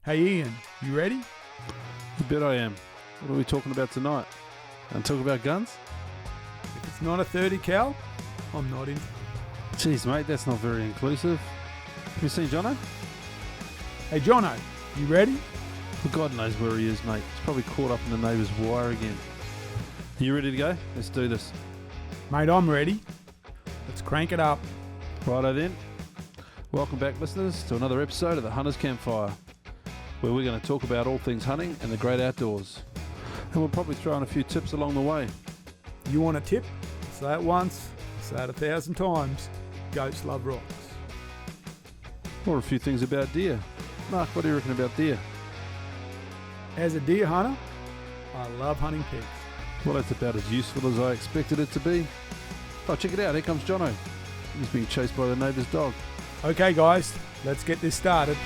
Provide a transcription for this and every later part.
Hey Ian, you ready? You bet I am. What are we talking about tonight? And talk about guns? If it's not a 30 cal, I'm not in. Jeez, mate, that's not very inclusive. Have you seen Jono? Hey Jono, you ready? Well, God knows where he is, mate. He's probably caught up in the neighbour's wire again. You ready to go? Let's do this. Mate, I'm ready. Let's crank it up. Righto then. Welcome back, listeners, to another episode of the Hunter's Campfire, where we're going to talk about all things hunting and the great outdoors. And we'll probably throw in a few tips along the way. You want a tip? Say it once, say it 1,000 times. Goats love rocks. Or a few things about deer. Mark, what do you reckon about deer? As a deer hunter, I love hunting pigs. Well, that's about as useful as I expected it to be. Oh, check it out. Here comes Jono. He's being chased by the neighbour's dog. Okay guys, let's get this started.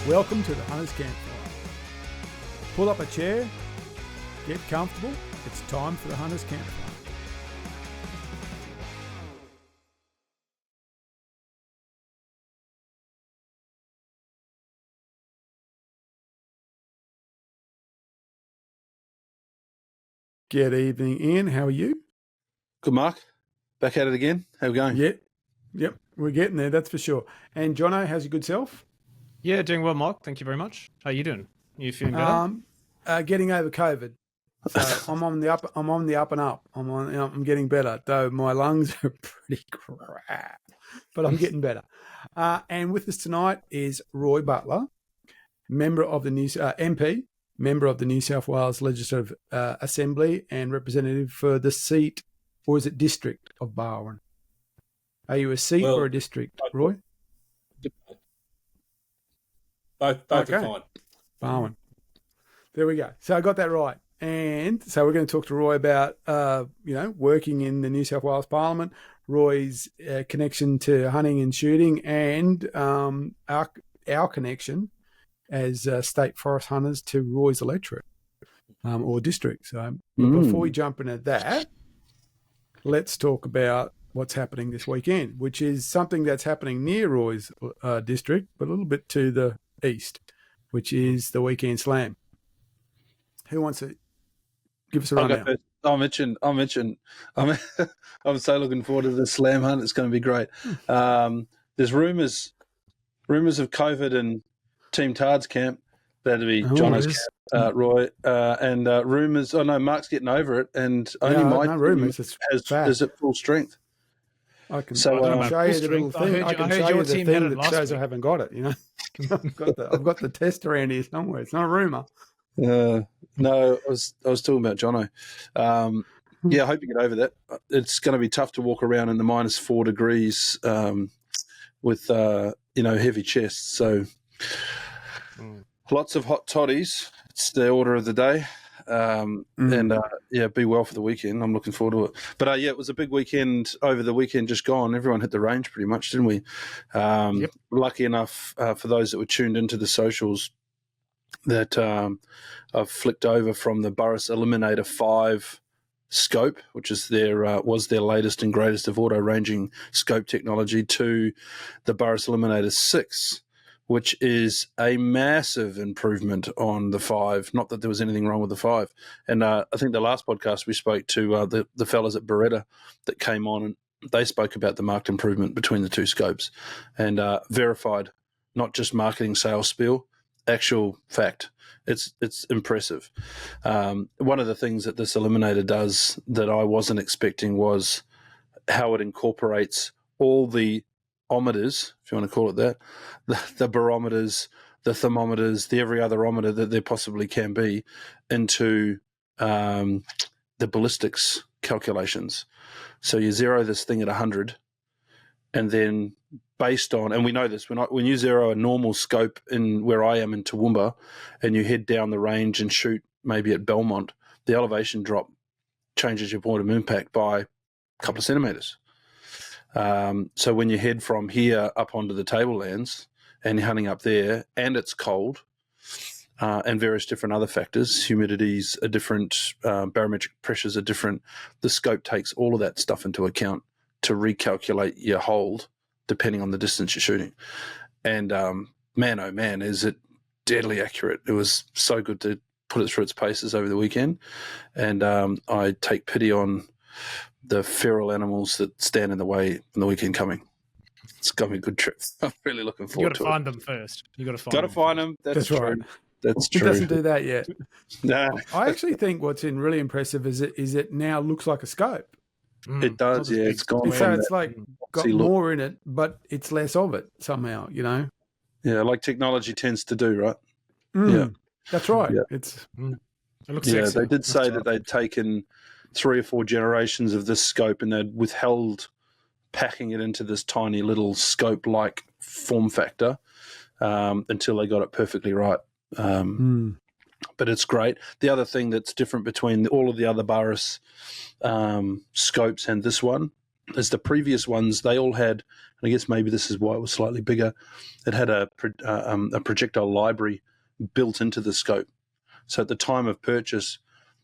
Welcome to the Hunter's Campfire. Pull up a chair, get comfortable. It's time for the Hunter's Campfire. Good evening, Ian. How are you? Good, Mark. Back at it again. How we going? Yep. We're getting there, that's for sure. And Jono, how's your good self? Yeah, doing well, Mark. Thank you very much. How are you doing? You feeling better? Getting over COVID. So I'm on the up and up. I'm getting better, though my lungs are pretty crap, but I'm getting better. And with us tonight is Roy Butler, member of the MP, member of the New South Wales Legislative Assembly, and representative for the seat, or is it district of Barwon? Are you a seat or a district, Roy? Both okay. are fine. Barwon. There we go. So I got that right. And so we're going to talk to Roy about, working in the New South Wales Parliament, Roy's connection to hunting and shooting, and our connection as state forest hunters to Roy's electorate or district. So before we jump into that, let's talk about what's happening this weekend, which is something that's happening near Roy's district, but a little bit to the east, which is the Weekend Slam. Who wants to give us a rundown? I'm so looking forward to the slam hunt. It's going to be great. There's rumours of COVID in Team Tard's camp. That'd be Jono's camp, Roy, and rumours. Oh no, Mark's getting over it, and only my team is at full strength. I can show you the little thing. I can show you the thing that shows I haven't got it. You know, I've got the test around here somewhere. It's not a rumour. No, I was talking about Jono. Yeah, I hope you get over that. It's going to be tough to walk around in the -4 degrees with heavy chests. So lots of hot toddies. It's the order of the day. And be well for the weekend. I'm looking forward to it. But it was a big weekend over the weekend just gone. Everyone hit the range pretty much, didn't we? Yep. Lucky enough for those that were tuned into the socials that I've flicked over from the Burris Eliminator 5 scope, which is was their latest and greatest of auto ranging scope technology, to the Burris Eliminator 6, which is a massive improvement on the 5. Not that there was anything wrong with the 5. And I think the last podcast we spoke to the fellas at Beretta that came on, and they spoke about the marked improvement between the two scopes, and verified, not just marketing sales spiel, actual fact. It's impressive. One of the things that this Eliminator does that I wasn't expecting was how it incorporates all the ometers, if you want to call it that, the barometers, the thermometers, the every other ometer that there possibly can be, into the ballistics calculations. So you zero this thing at 100, and then based on, and we know this, when you zero a normal scope in where I am in Toowoomba, and you head down the range and shoot maybe at Belmont, the elevation drop changes your point of impact by a couple of centimetres. So when you head from here up onto the tablelands and you're hunting up there and it's cold, and various different other factors. Humidities are different, barometric pressures are different. The scope takes all of that stuff into account to recalculate your hold depending on the distance you're shooting. And man, oh man, is it deadly accurate. It was so good to put it through its paces over the weekend. And I take pity on the feral animals that stand in the way in the weekend coming. It's going to be a good trip. I'm really looking forward to it. You got to find them first. You got to find them. That's true. Right. That's true. It doesn't do that yet. No. I actually think what's really impressive is it now looks like a scope. It does, yeah. It's gone. So it's like got more in it, but it's less of it somehow, you know? Yeah, like technology tends to do, right? Yeah. That's right. Yeah. It looks sexy. They did say that they'd taken 3 or 4 generations of this scope and they'd withheld packing it into this tiny little scope-like form factor until they got it perfectly right. But it's great. The other thing that's different between all of the other Barus scopes and this one is the previous ones, they all had, and I guess maybe this is why it was slightly bigger, it had a projectile library built into the scope. So at the time of purchase,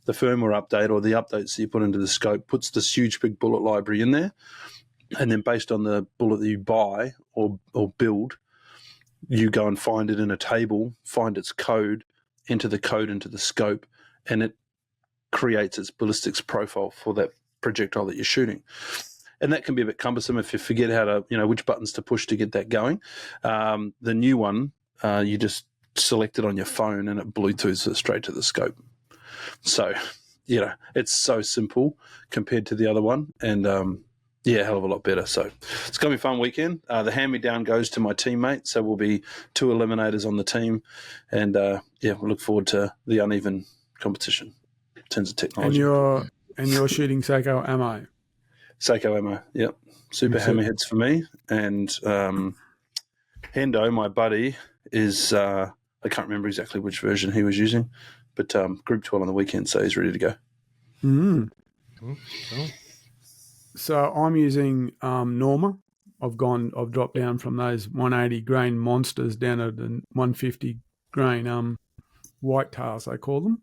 the firmware update or the updates that you put into the scope puts this huge big bullet library in there. And then based on the bullet that you buy or build, you go and find it in a table, find its code, enter the code into the scope, and it creates its ballistics profile for that projectile that you're shooting. And that can be a bit cumbersome if you forget how to, which buttons to push to get that going. The new one, you just select it on your phone and it Bluetooths it straight to the scope. So, it's so simple compared to the other one. And, hell of a lot better. So it's going to be a fun weekend. The hand-me-down goes to my teammate, so we'll be 2 eliminators on the team. And, we look forward to the uneven competition in terms of technology. And you're shooting Seiko ammo? Seiko ammo, yep. Super hammerheads for me. And Hendo, my buddy, is I can't remember exactly which version he was using, but Group 12 on the weekend, so he's ready to go. Cool. So I'm using Norma. I've dropped down from those 180 grain monsters down to the 150 grain whitetails, they call them.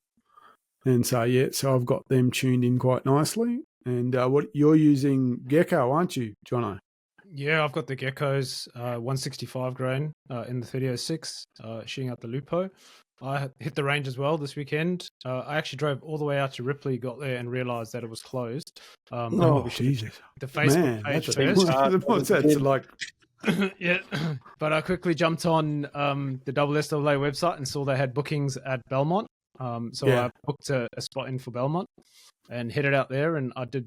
And so I've got them tuned in quite nicely. And what you're using Gecko, aren't you, Jono? Yeah, I've got the Geckos 165 grain in the 3006, shooting out the Lupo. I hit the range as well this weekend. I actually drove all the way out to Ripley, got there and realised that it was closed. Jesus. The Facebook page first. What's that like? Yeah, but I quickly jumped on the SSAA website and saw they had bookings at Belmont. I booked a spot in for Belmont and headed out there, and I did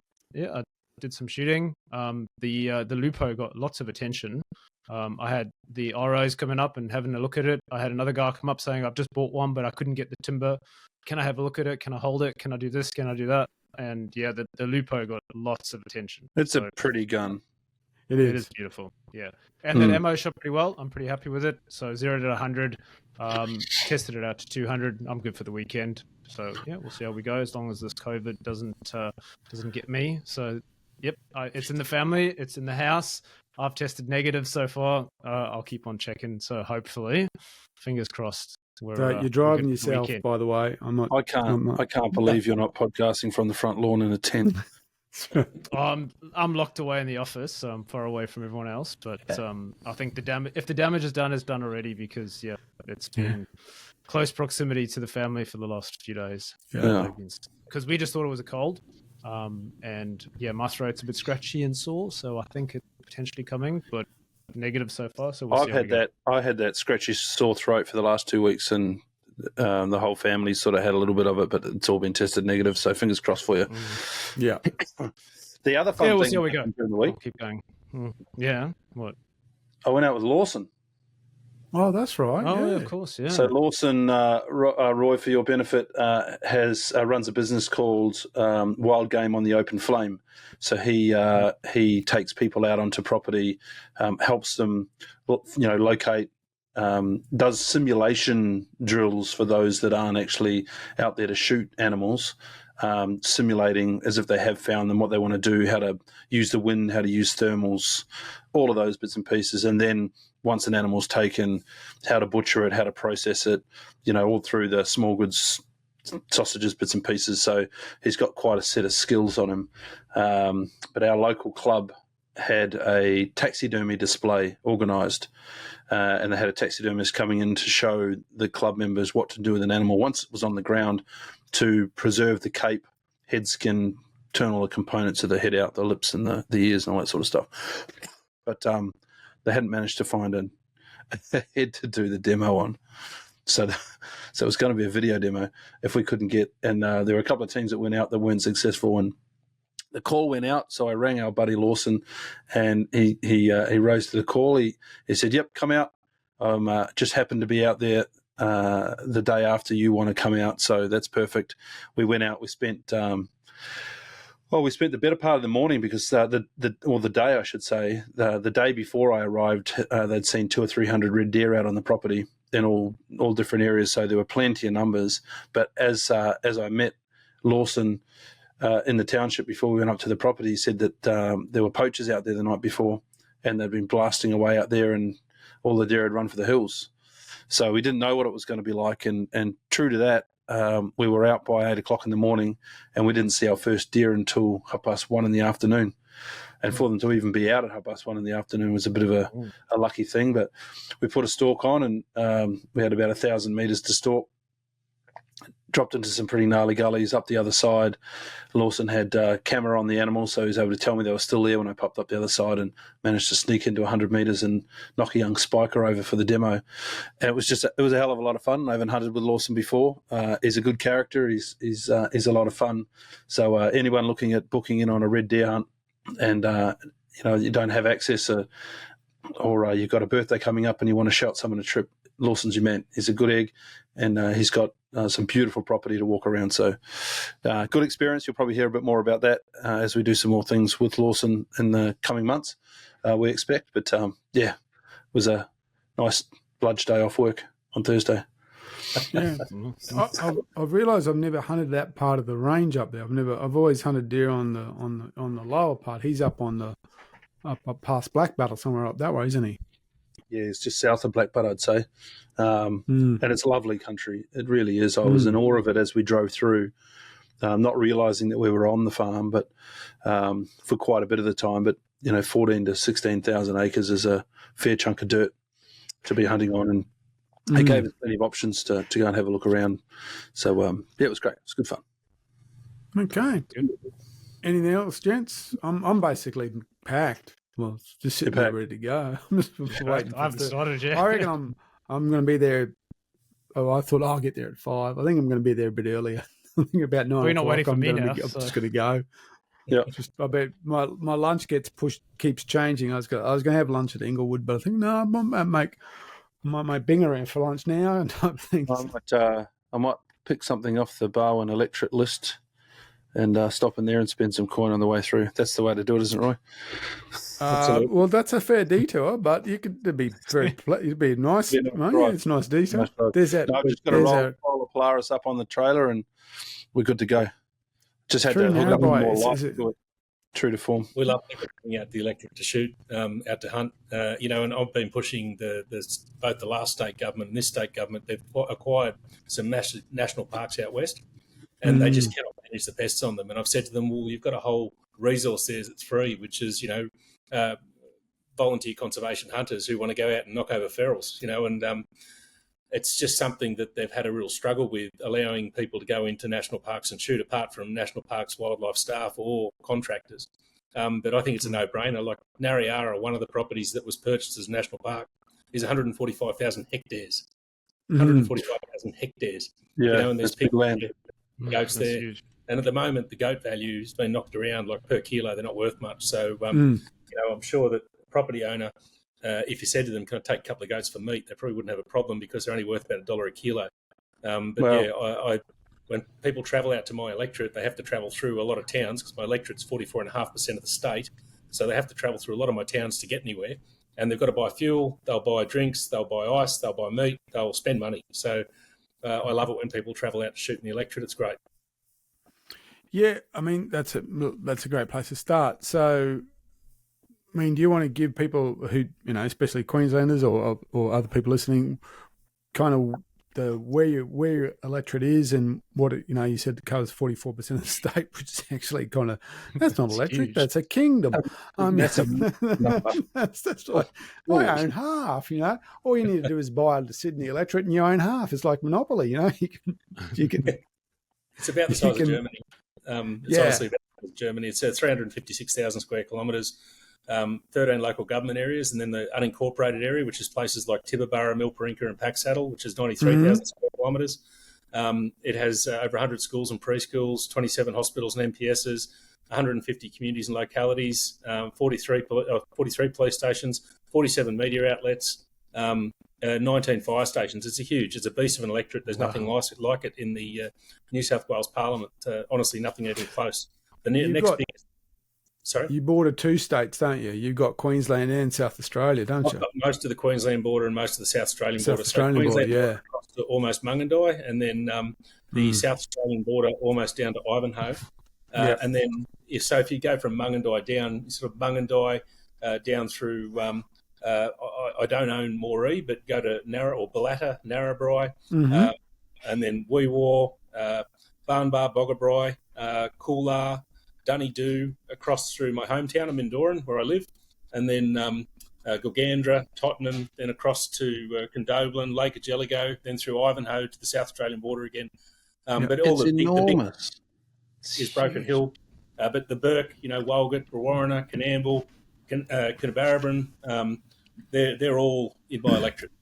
some shooting. The Lupo got lots of attention. I had the ROs coming up and having a look at it. I had another guy come up saying, I've just bought one, but I couldn't get the timber. Can I have a look at it? Can I hold it? Can I do this? Can I do that? And the Lupo got lots of attention. It's a pretty gun. It is. It is beautiful. Yeah. And that ammo shot pretty well. I'm pretty happy with it. So 0 to 100, tested it out to 200. I'm good for the weekend. So we'll see how we go as long as this COVID doesn't get me. So it's in the family. It's in the house. I've tested negative so far. I'll keep on checking. So hopefully, fingers crossed. You're driving yourself, by the way. I can't believe you're not podcasting from the front lawn in a tent. I'm locked away in the office, so I'm far away from everyone else. But I think if the damage is done, it's done already because it's been close proximity to the family for the last few days. Because we just thought it was a cold. And my throat's a bit scratchy and sore, so I think it's potentially coming, but negative so far. So I had that scratchy sore throat for the last 2 weeks, and the whole family sort of had a little bit of it, but it's all been tested negative. So fingers crossed for you. Yeah. The other fun we'll thing see how we go during the week. We'll keep going. Yeah. What? I went out with Lawson. Oh, that's right. Oh, yeah, of course, yeah. So Lawson, Roy, for your benefit, runs a business called Wild Game on the Open Flame. So he takes people out onto property, helps them, locate, does simulation drills for those that aren't actually out there to shoot animals, simulating as if they have found them, what they want to do, how to use the wind, how to use thermals, all of those bits and pieces. And then once an animal's taken, how to butcher it, how to process it, all through the small goods, sausages, bits and pieces. So he's got quite a set of skills on him. But our local club had a taxidermy display organised, and they had a taxidermist coming in to show the club members what to do with an animal once it was on the ground to preserve the cape, head skin, turn all the components of the head out, the lips and the ears and all that sort of stuff. But they hadn't managed to find a head to do the demo on. So it was going to be a video demo if we couldn't get, and there were a couple of teams that went out that weren't successful, and the call went out. So I rang our buddy Lawson, and he rose to the call. He said, "Yep, come out. Just happened to be out there the day after you want to come out, so that's perfect." We went out. We spent the better part of the morning because the day, I should say, the day before I arrived, they'd seen 200 or 300 red deer out on the property in all different areas. So there were plenty of numbers. But as I met Lawson in the township before we went up to the property, he said that there were poachers out there the night before, and they'd been blasting away out there, and all the deer had run for the hills. So we didn't know what it was going to be like, and true to that, we were out by 8 o'clock in the morning, and we didn't see our first deer until 1:30 in the afternoon. And for them to even be out at 1:30 in the afternoon was a bit of a lucky thing. But we put a stalk on, and we had about 1,000 metres to stalk. Dropped into some pretty gnarly gullies up the other side. Lawson had camera on the animal, so he was able to tell me they were still there when I popped up the other side, and managed to sneak into 100 metres and knock a young spiker over for the demo. And it was a hell of a lot of fun. I haven't hunted with Lawson before. He's a good character. He's a lot of fun. So anyone looking at booking in on a red deer hunt, and you don't have access, or you've got a birthday coming up and you want to shout someone a trip, Lawson's your man. He's a good egg, and he's got some beautiful property to walk around. So good experience. You'll probably hear a bit more about that as we do some more things with Lawson in the coming months, we expect. But it was a nice bludge day off work on Thursday. Yeah, I've realised I've never hunted that part of the range up there. I've always hunted deer on the lower part. He's up up past Blackbutt or somewhere up that way, isn't he? Yeah, it's just south of Blackbutt, I'd say. And it's lovely country. It really is. I was in awe of it as we drove through, not realising that we were on the farm, but for quite a bit of the time. But 14 to 16,000 acres is a fair chunk of dirt to be hunting on, and they gave us plenty of options to go and have a look around. So it was great. It was good fun. Okay. Anything else, gents? I'm basically packed. Well, just sitting there ready to go. I'm just waiting. I've decided, yeah. I reckon I'm going to be there. Oh, I thought I'll get there at 5. I think I'm going to be there a bit earlier. I think about 9. You're not waiting for me now. I'm just going to go. Yeah. I bet my lunch keeps changing. I was going to have lunch at Inglewood, but I think no, I might make Bing around for lunch now and type things. I might pick something off the Barwon electorate list and stop in there and spend some coin on the way through. That's the way to do it, isn't it, Roy? Well, that's a fair detour, but it'd be nice. It's a nice detour. There's that. No, I've just got to roll a Polaris up on the trailer and we're good to go. Just had to hook up more life to it. True to form. We love bringing out the electric to shoot, out to hunt. And I've been pushing both the last state government and this state government. They've acquired some national parks out west, and they just cannot manage the pests on them. And I've said to them, well, you've got a whole resource there that's free, which is, volunteer conservation hunters who want to go out and knock over ferals, and it's just something that they've had a real struggle with, allowing people to go into national parks and shoot, apart from national parks wildlife staff or contractors. But I think it's a no-brainer. Like Narriara, one of the properties that was purchased as a national park, is 145,000 hectares. 145,000 hectares. Yeah, and there's people land. Goats there. Huge. And at the moment, the goat value has been knocked around, like per kilo, they're not worth much. So, I'm sure that the property owner, if you said to them, can I take a couple of goats for meat, they probably wouldn't have a problem because they're only worth about $1 a kilo. When people travel out to my electorate, they have to travel through a lot of towns because my electorate's 44.5% of the state. So they have to travel through a lot of my towns to get anywhere. And they've got to buy fuel, they'll buy drinks, they'll buy ice, they'll buy meat, they'll spend money. So I love it when people travel out to shoot in the electorate. It's great. Yeah, I mean that's a great place to start. So, I mean, do you want to give people who, especially Queenslanders or other people listening, kind of where your electorate is and what it, you said it covers 44% of the state, which is actually kind of, that's not electorate, huge. that's a kingdom. That's a number. That's like, I own half. All you need to do is buy the Sydney electorate and you own half. It's like Monopoly. You can. It's about the size of Germany. It's honestly about the size of Germany. It's 356,000 square kilometres. 13 local government areas, and then the unincorporated area, which is places like Tibooburra, Milparinka and Packsaddle, which is 93,000 square kilometres. It has over 100 schools and preschools, 27 hospitals and MPSs, 150 communities and localities, 43 police stations, 47 media outlets, 19 fire stations. It's a beast of an electorate. There's nothing like it in the New South Wales Parliament. Honestly, nothing even close. The next biggest. Sorry? You border two states, don't you? You've got Queensland and South Australia, don't you? I've got most of the Queensland border and most of the South Australian border. Australian border, yeah. Across to almost Mungandai, and then the South Australian border almost down to Ivanhoe. And then if you go from Mungandai down, sort of Mungandai down through, I don't own Moree, but go to Ballatta, Narrabri, and then Weewaw, Barnbar, Boggabri, Coolar, Dunedoo, across through my hometown of Mindoran, where I live, and then Gilgandra, Tottenham, then across to Condobolin, Lake of Jellicoe, then through Ivanhoe to the South Australian border again. But all the big is Broken Hill. But the Burke, Walgett, Brewarrina, Canamble, Kinnabarabran, they're all in my electorate.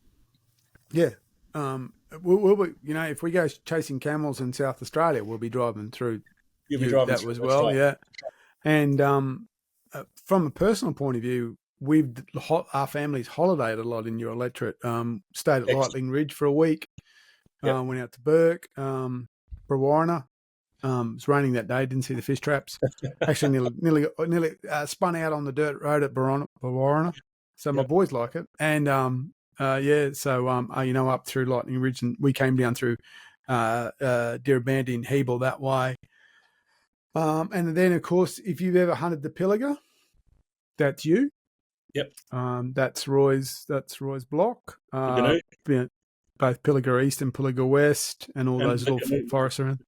Yeah. We'll be, if we go chasing camels in South Australia, we'll be driving through. You'll be driving that as well, yeah. And from a personal point of view, our families holidayed a lot in your electorate. Stayed at Lightning Ridge for a week. Went out to Burke, Brewarrina. It was raining that day. Didn't see the fish traps. Actually, nearly spun out on the dirt road at Brewarrina. So my boys like it. And up through Lightning Ridge, and we came down through Dirrabandy and Hebel that way. And then, of course, if you've ever hunted the Pilliga, that's you. Yep. That's Roy's block. Both Pilliga East and Pilliga West, and those little forests around.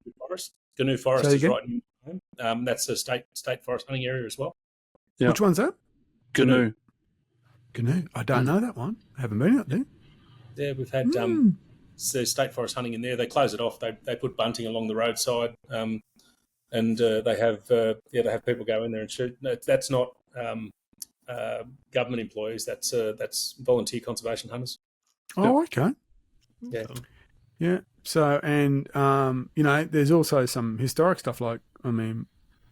Canoe Forest is right in home. That's a state forest hunting area as well. Yep. Which one's that? Canoe. I don't know that one. I haven't been out there. Yeah, we've had state forest hunting in there. They close it off. They put bunting along the roadside. And they have people go in there and shoot. No, that's not government employees. That's volunteer conservation hunters. Oh, okay. Yeah. So, and there's also some historic stuff like,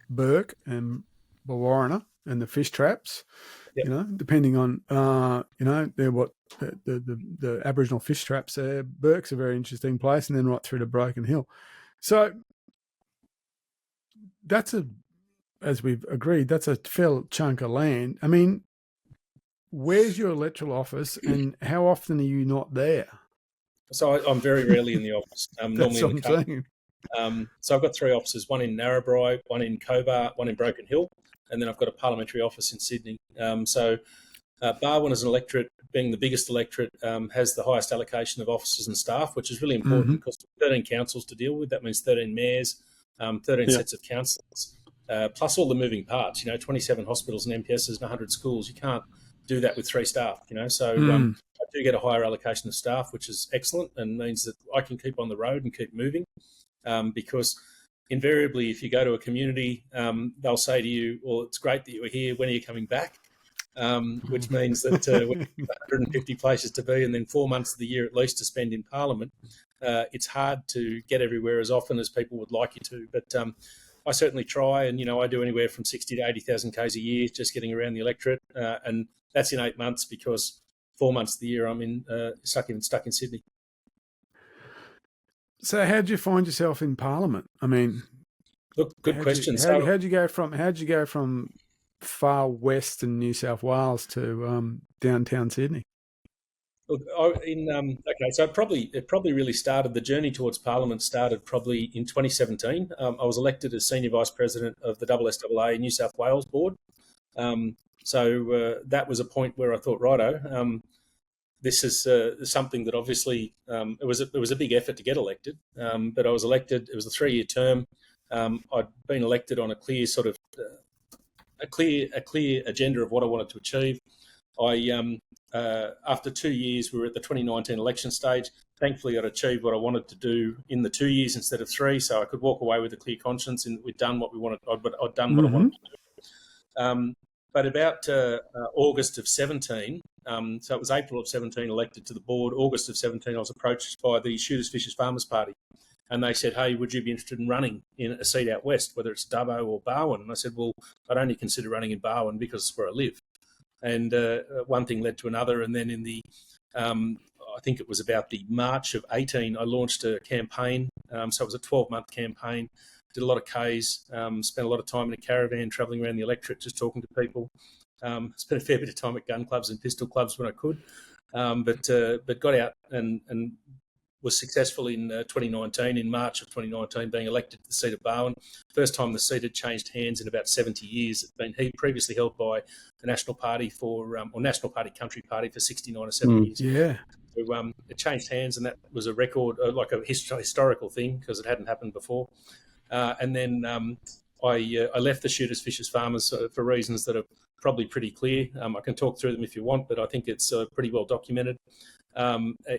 Burke and Brewarrina and the fish traps. Yep. Depending on they're what the Aboriginal fish traps there. Burke's a very interesting place, and then right through to Broken Hill. So. As we've agreed, that's a fair chunk of land. I mean, where's your electoral office and how often are you not there? So I'm very rarely in the office. Normally in the car. So I've got 3 offices, one in Narrabri, one in Cobar, one in Broken Hill, and then I've got a parliamentary office in Sydney. Barwon as an electorate, being the biggest electorate, has the highest allocation of officers and staff, which is really important because 13 councils to deal with. That means 13 mayors, 13 sets of councillors, plus all the moving parts, 27 hospitals and MPSs and 100 schools. You can't do that with 3 staff, So I do get a higher allocation of staff, which is excellent and means that I can keep on the road and keep moving because invariably if you go to a community, they'll say to you, well, it's great that you were here. When are you coming back? Which means that we've got 150 places to be and then 4 months of the year at least to spend in Parliament. It's hard to get everywhere as often as people would like you to, but I certainly try, and I do anywhere from 60 to 80,000 k's a year just getting around the electorate, and that's in 8 months because 4 months of the year I'm stuck in Sydney. So how did you find yourself in Parliament? Look, good question. How'd you go from far west in New South Wales to downtown Sydney? Look, so it probably really started, the journey towards Parliament started probably in 2017. I was elected as Senior Vice President of the SSAA New South Wales Board. So that was a point where I thought, righto, this is something that obviously it was a big effort to get elected, but I was elected. It was a 3-year term. I'd been elected on a clear sort of a clear agenda of what I wanted to achieve. After 2 years, we were at the 2019 election stage. Thankfully, I'd achieved what I wanted to do in the 2 years instead of 3, so I could walk away with a clear conscience, and we'd done what we wanted. I'd done what I wanted to do. But about August of 17, so it was April of 17, elected to the board. August of 17, I was approached by the Shooters, Fishers, Farmers Party, and they said, "Hey, would you be interested in running in a seat out west, whether it's Dubbo or Barwon?" And I said, "Well, I'd only consider running in Barwon because it's where I live." And one thing led to another, and then in the, I think it was about the March of 18, I launched a campaign. So it was a 12-month campaign. Did a lot of Ks, spent a lot of time in a caravan travelling around the electorate, just talking to people. Spent a fair bit of time at gun clubs and pistol clubs when I could, but got out and was successful in 2019, in March of 2019, being elected to the seat of Barwon. First time the seat had changed hands in about 70 years. It's been previously held by the National Party or National Party Country Party for 69 or 70 years. Yeah. So it changed hands, and that was a record, like a historical thing, because it hadn't happened before. And then I left the Shooters, Fishers, Farmers for reasons that are probably pretty clear. I can talk through them if you want, but I think it's pretty well documented.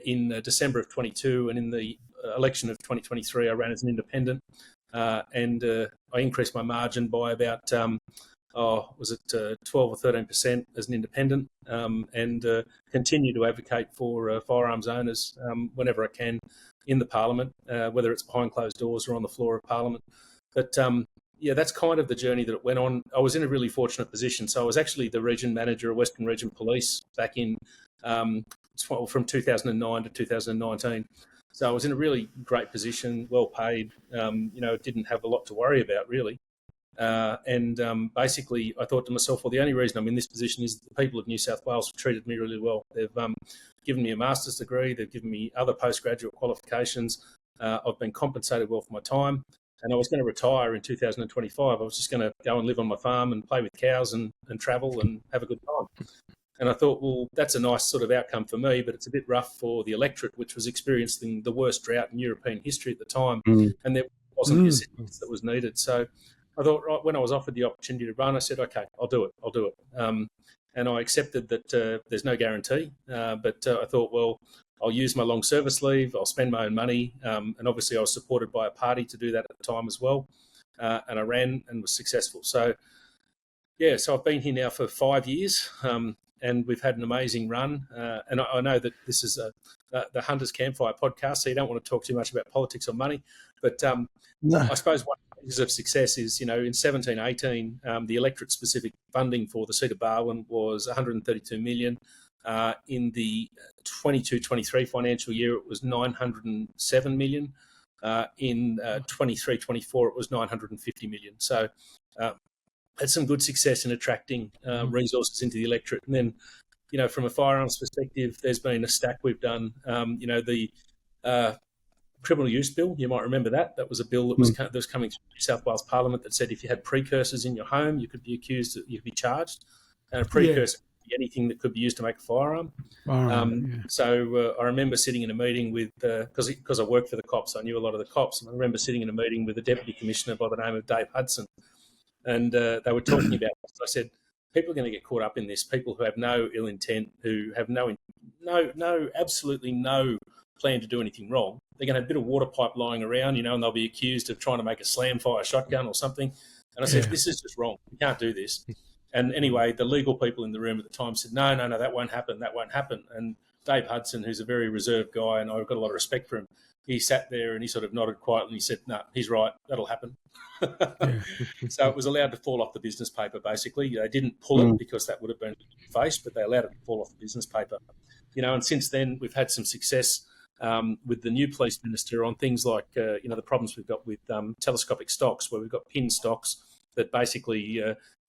In December of 22, and in the election of 2023, I ran as an independent, and I increased my margin by about 12 or 13% as an independent, and continue to advocate for firearms owners whenever I can in the Parliament, whether it's behind closed doors or on the floor of Parliament. But yeah, that's kind of the journey that it went on. I was in a really fortunate position. So I was actually the region manager of Western Region Police back in from 2009 to 2019. So I was in a really great position, well paid, didn't have a lot to worry about really. And basically I thought to myself, well, the only reason I'm in this position is the people of New South Wales have treated me really well. They've given me a master's degree. They've given me other postgraduate qualifications. I've been compensated well for my time. And I was going to retire in 2025. I was just going to go and live on my farm and play with cows and travel and have a good time. And I thought, well, that's a nice sort of outcome for me, but it's a bit rough for the electorate, which was experiencing the worst drought in European history at the time. And there wasn't the assistance that was needed. So I thought, right, when I was offered the opportunity to run, I said, okay, I'll do it. And I accepted that there's no guarantee, but I thought, well, I'll use my long service leave, I'll spend my own money, and obviously I was supported by a party to do that at the time as well, and I ran and was successful. So, yeah, so I've been here now for 5 years, and we've had an amazing run, and I know that this is the Hunters Campfire podcast, so you don't want to talk too much about politics or money, but No. I suppose one of success is, in 17-18, the electorate-specific funding for the seat of Barwon was 132 million. In the 22-23 financial year, it was 907 million. In 23-24, it was 950 million. So had some good success in attracting resources into the electorate. And then, from a firearms perspective, there's been a stack we've done. The criminal use bill, you might remember that. That was a bill that was coming through New South Wales Parliament that said if you had precursors in your home, you could be accused, you could be charged. And a precursor could be anything that could be used to make a firearm. So I remember sitting in a meeting with, because I worked for the cops, I knew a lot of the cops, and I remember sitting in a meeting with a deputy commissioner by the name of Dave Hudson, and they were talking about this. I said, people are going to get caught up in this, people who have no ill intent, who have absolutely no plan to do anything wrong. They're going to have a bit of water pipe lying around, and they'll be accused of trying to make a slam fire shotgun or something. And I said, this is just wrong. You can't do this. And anyway, the legal people in the room at the time said, no, that won't happen. That won't happen. And Dave Hudson, who's a very reserved guy, and I've got a lot of respect for him, he sat there and he sort of nodded quietly and he said, no, he's right. That'll happen. So it was allowed to fall off the business paper, basically. They didn't pull it because that would have been faced, but they allowed it to fall off the business paper. And since then, we've had some success with the new police minister on things like, the problems we've got with telescopic stocks, where we've got pin stocks that basically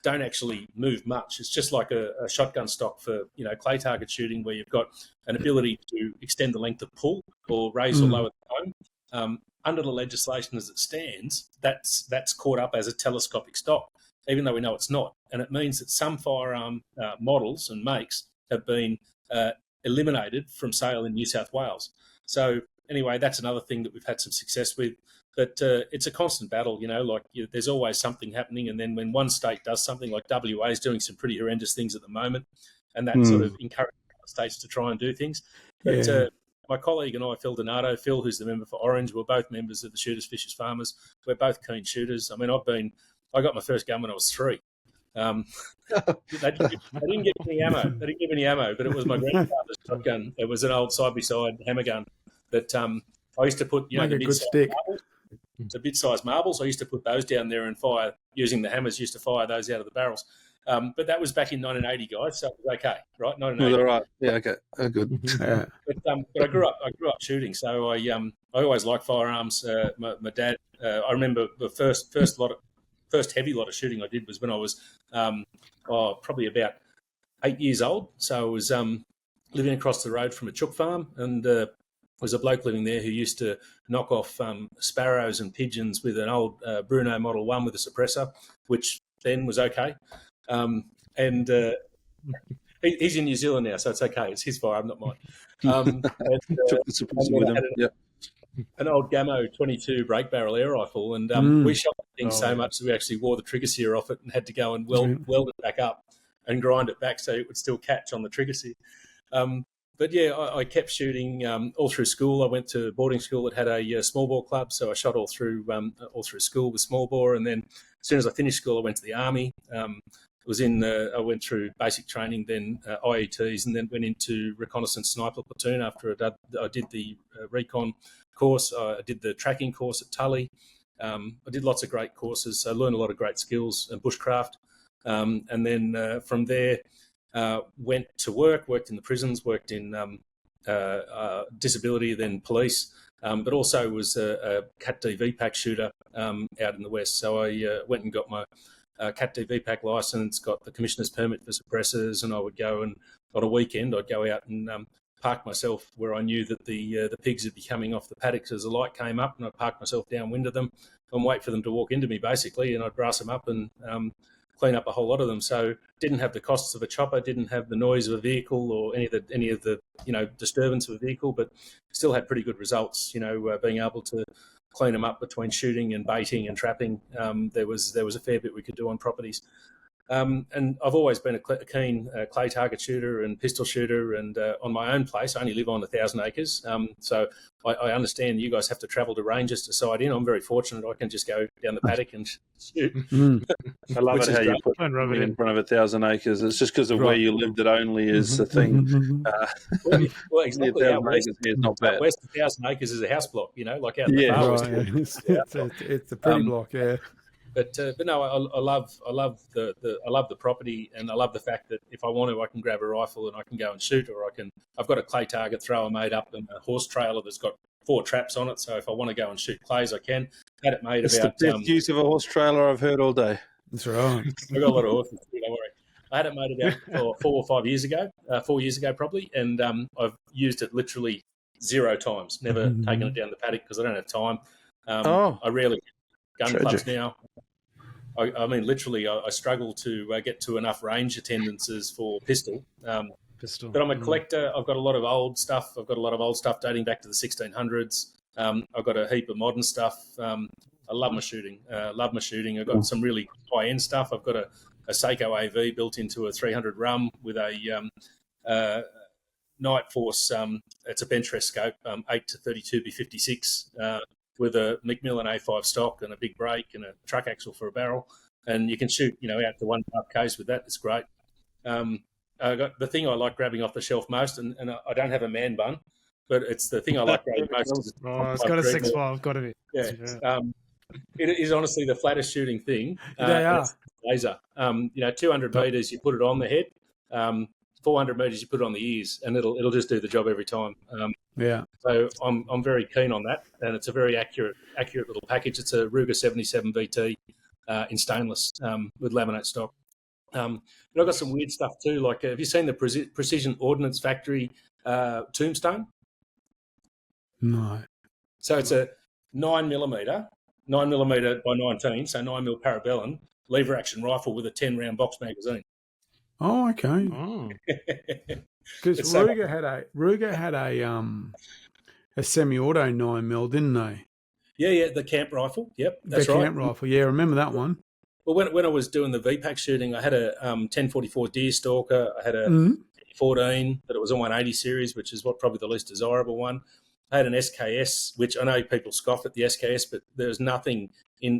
don't actually move much. It's just like a shotgun stock for, clay target shooting, where you've got an ability to extend the length of pull or raise or lower the home. Under the legislation as it stands, that's caught up as a telescopic stock, even though we know it's not. And it means that some firearm models and makes have been eliminated from sale in New South Wales. So anyway, that's another thing that we've had some success with. But it's a constant battle, there's always something happening. And then when one state does something, like WA is doing some pretty horrendous things at the moment, and that sort of encourages other states to try and do things. But my colleague and I, Phil Donato, who's the member for Orange, we're both members of the Shooters, Fishers, Farmers. We're both keen shooters. I mean, I got my first gun when I was 3. They didn't give me ammo. They didn't give any ammo, but it was my grandfather's shotgun. It was an old side-by-side hammer gun that I used to put, the mid-sized marbles. I used to put those down there and fire using the hammers. Used to fire those out of the barrels. But that was back in 1980, guys. So it was okay, right? 1980. All right. Yeah. Okay. Oh, good. Yeah. But I grew up shooting, so I always liked firearms. My dad. I remember the first heavy lot of shooting I did was when I was probably about 8 years old. So I was living across the road from a chook farm, and there was a bloke living there who used to knock off sparrows and pigeons with an old Bruno Model 1 with a suppressor, which then was okay. He's in New Zealand now, so it's okay. It's his firearm, not mine. Took the suppressor with him. An old Gammo 22 break barrel air rifle, and we shot the thing so much that we actually wore the trigger sear off it and had to go and weld it back up and grind it back so it would still catch on the trigger sear. But yeah, I kept shooting all through school. I went to boarding school that had a small bore club, so I shot all through school with small bore. And then as soon as I finished school, I went to the army. I went through basic training, then IETs, and then went into reconnaissance sniper platoon after I did the recon course. I did the tracking course at Tully. I did lots of great courses. So I learned a lot of great skills and bushcraft. And then from there, went to worked in the prisons, worked in disability, then police, but also was a Cat D VPAC shooter out in the West. So I went and got my Cat D VPAC license, got the commissioner's permit for suppressors, and I would go and on a weekend I'd go out and park myself where I knew that the pigs would be coming off the paddocks as the light came up, and I'd park myself downwind of them and wait for them to walk into me basically, and I'd brass them up and clean up a whole lot of them. So didn't have the costs of a chopper, didn't have the noise of a vehicle or any of the disturbance of a vehicle, but still had pretty good results. Being able to clean them up between shooting and baiting and trapping. There was a fair bit we could do on properties. And I've always been a keen clay target shooter and pistol shooter, and on my own place, I only live on 1,000 acres. So I understand you guys have to travel to ranges to sight in. I'm very fortunate. I can just go down the paddock and shoot. I love it how you put it in front of 1,000 acres. It's just because of where you live that only is the thing. Well, exactly. Out west is not bad. West 1,000 acres is a house block, like out in the far west. It's a pretty block, yeah. But no, I love the property, and I love the fact that if I want to, I can grab a rifle and I can go and shoot, or I've got a clay target thrower made up and a horse trailer that's got 4 traps on it. So if I want to go and shoot clays, I can. Had it made it's about. It's the best use of a horse trailer I've heard all day. That's right. I've got a lot of horses. Don't worry. I had it made about 4 or 5 years ago, 4 years ago probably, and I've used it literally 0 times. Never taken it down the paddock because I don't have time. I rarely get gun clubs now. I mean, literally, I struggle to get to enough range attendances for pistol. But I'm a collector. I've got a lot of old stuff. I've got a lot of old stuff dating back to the 1600s. I've got a heap of modern stuff. I love my shooting. I've got some really high-end stuff. I've got a Seiko AV built into a 300 rum with a Night Force. It's a bench rest scope, 8 to 32 B56. With a Macmillan A5 stock and a big brake and a truck axle for a barrel. And you can shoot, out to 1.5 Ks with that. It's great. I got the thing I like grabbing off the shelf most, and I don't have a man bun, but it's the thing I like grabbing most. It's got a 6.5, got to be. Yeah. It is honestly the flattest shooting thing. They are. Laser. 200 metres, you put it on the head. 400 metres, you put it on the ears, and it'll just do the job every time. So I'm very keen on that, and it's a very accurate little package. It's a Ruger 77 VT in stainless with laminate stock. But I've got some weird stuff too. Like, have you seen the Precision Ordnance Factory tombstone? No. So it's a 9mm by 19, so 9mm parabellum lever action rifle with a 10-round box magazine. Oh, okay. Oh. Because It's Ruger had a semi-auto 9mm, didn't they? Yeah, the camp rifle. Yep, that's the right. camp rifle. Yeah, I remember that one. Well, when I was doing the VPAC shooting, I had a 1044 Deer Stalker. I had a 14, but it was a 180 series, which is probably the least desirable one. I had an SKS, which I know people scoff at the SKS, but there's nothing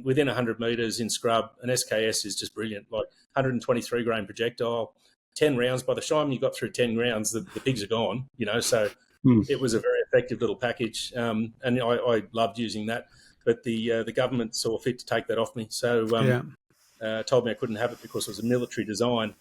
within 100 metres in scrub. An SKS is just brilliant, like 123 grain projectile, 10 rounds. By the time you got through 10 rounds, the pigs are gone, so it was a very effective little package, and I loved using that. But the government saw fit to take that off me, so told me I couldn't have it because it was a military design.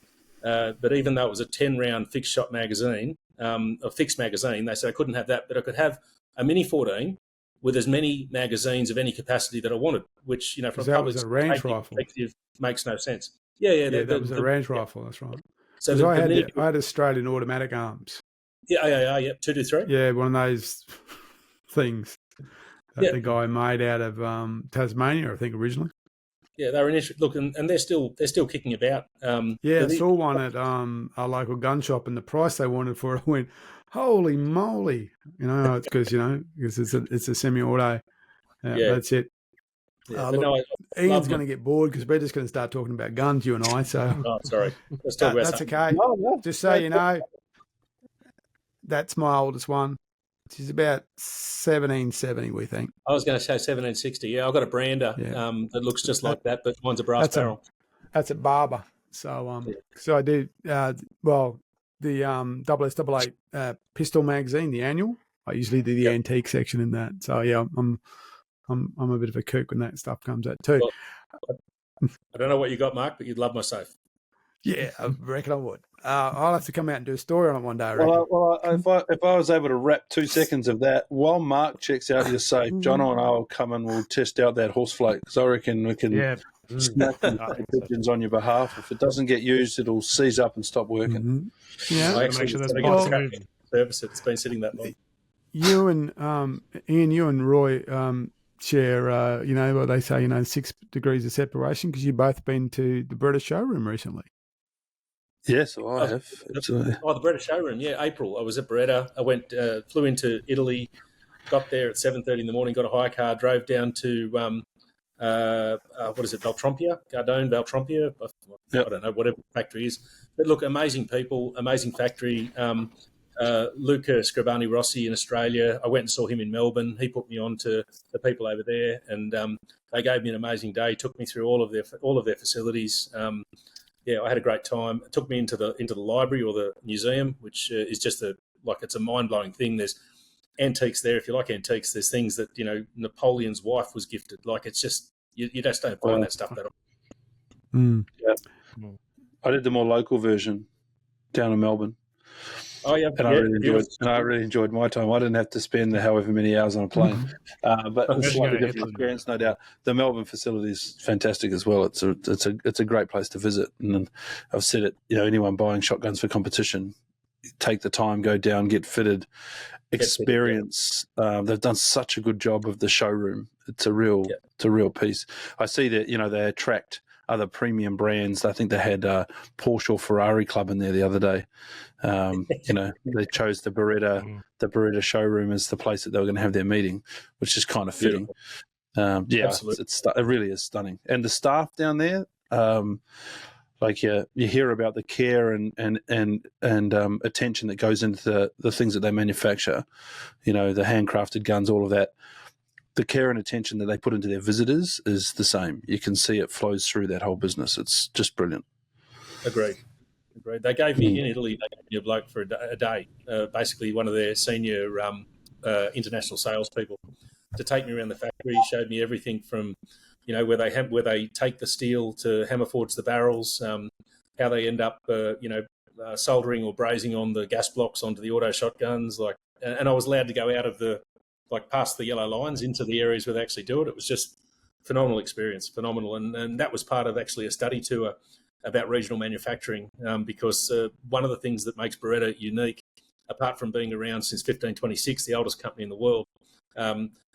But even though it was a 10-round fixed-shot magazine, a fixed magazine, they said I couldn't have that, but I could have a Mini 14 with as many magazines of any capacity that I wanted, which, from a public perspective makes no sense. Yeah, that was a range rifle, that's right. So I had Australian automatic arms. Yeah, yeah, 223. Yeah, one of those things that the guy made out of Tasmania, I think, originally. Yeah, they were initially and they're still kicking about. I saw one at a local gun shop, and the price they wanted for it, I went, holy moly! It's because it's a semi-auto. That's it. Yeah, Ian's going to get bored because we're just going to start talking about guns, you and I. So, sorry, let's talk about that's something. okay. Just so you know, that's my oldest one. She's about 1770, we think. I was going to say 1760. Yeah, I've got a brander that looks just like that, but mine's a brass barrel. That's a Barber. So, so I do. The SSAA pistol magazine, the annual. I usually do the antique section in that. So yeah, I'm a bit of a kook when that stuff comes out too. Well, I don't know what you got, Mark, but you'd love my safe. Yeah, I reckon I would. I'll have to come out and do a story on it one day. If I was able to wrap 2 seconds of that while Mark checks out your safe, John and I will come and we'll test out that horse flake, because I reckon we can snap pigeons on your behalf. If it doesn't get used, it'll seize up and stop working. Yeah, I actually service it's been sitting that long. You and Ian, you and Roy share, what they say, 6 degrees of separation, because you've both been to the British showroom recently. Yes, I have. The British showroom, April. I was at Beretta. I flew into Italy, got there at 7:30 in the morning, got a hire car, drove down to, Valtrompia? Gardone, Valtrompia? I don't know, whatever the factory is. But look, amazing people, amazing factory. Luca Scribani Rossi in Australia. I went and saw him in Melbourne. He put me on to the people over there, and they gave me an amazing day. Took me through all of their facilities. I had a great time. It took me into the library or the museum, which is just it's a mind blowing thing. There's antiques there. If you like antiques, there's things that Napoleon's wife was gifted. Like, it's just you just don't find that stuff that often. Yeah. I did the more local version down in Melbourne. Oh yeah, and I really enjoyed my time. I didn't have to spend however many hours on a plane, but it's a slightly different experience, no doubt. The Melbourne facility is fantastic as well. It's a great place to visit, and I've said it. Anyone buying shotguns for competition, take the time, go down, get fitted, experience. They've done such a good job of the showroom. It's a real piece. I see that they attract other premium brands. I think they had Porsche or Ferrari Club in there the other day. They chose the Beretta showroom as the place that they were going to have their meeting, which is kind of fitting. It really is stunning. And the staff down there, you hear about the care and attention that goes into the things that they manufacture, the handcrafted guns, all of that. The care and attention that they put into their visitors is the same. You can see it flows through that whole business. It's just brilliant. Agreed. They gave me in Italy. They gave me a bloke for a day, basically one of their senior international salespeople, to take me around the factory. Showed me everything from, where they take the steel to hammer forge the barrels, how they end up, soldering or brazing on the gas blocks onto the auto shotguns. And I was allowed to go out of past the yellow lines into the areas where they actually do it. It was just phenomenal experience, phenomenal. And that was part of actually a study tour about regional manufacturing, because one of the things that makes Beretta unique, apart from being around since 1526, the oldest company in the world,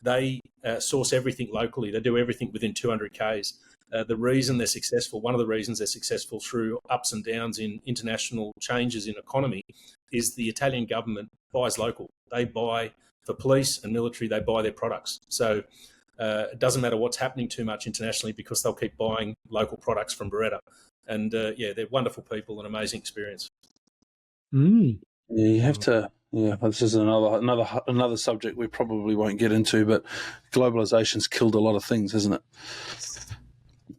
they source everything locally. They do everything within 200 Ks. The reason they're successful, one of the reasons they're successful through ups and downs in international changes in economy, is the Italian government buys local. They buy, for police and military, they buy their products. So it doesn't matter what's happening too much internationally, because they'll keep buying local products from Beretta. And they're wonderful people, an amazing experience. Yeah, you have to. Yeah, this is another subject we probably won't get into, but globalization's killed a lot of things, hasn't it?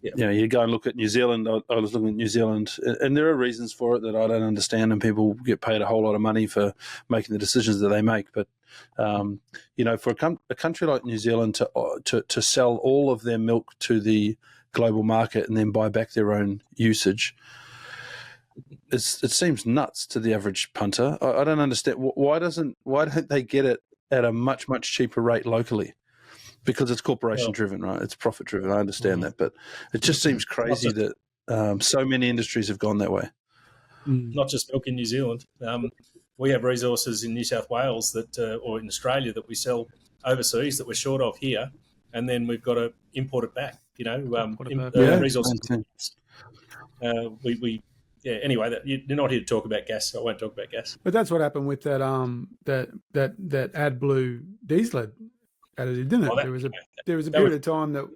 Yeah. You know, you go and look at New Zealand. I was looking at New Zealand, and there are reasons for it that I don't understand, and people get paid a whole lot of money for making the decisions that they make. But you know, for a country like New Zealand to sell all of their milk to the global market and then buy back their own usage, it seems nuts to the average punter. I don't understand why don't they get it at a much cheaper rate locally? Because it's corporation driven, right? It's profit driven. I understand that, but it just seems crazy that so many industries have gone that way. Not just milk in New Zealand. We have resources in New South Wales that, or in Australia, that we sell overseas that we're short of here, and then we've got to import it back. You know, resources. Anyway, you're not here to talk about gas, so I won't talk about gas. But that's what happened with that that AdBlue diesel additive, didn't it? There was a period of time that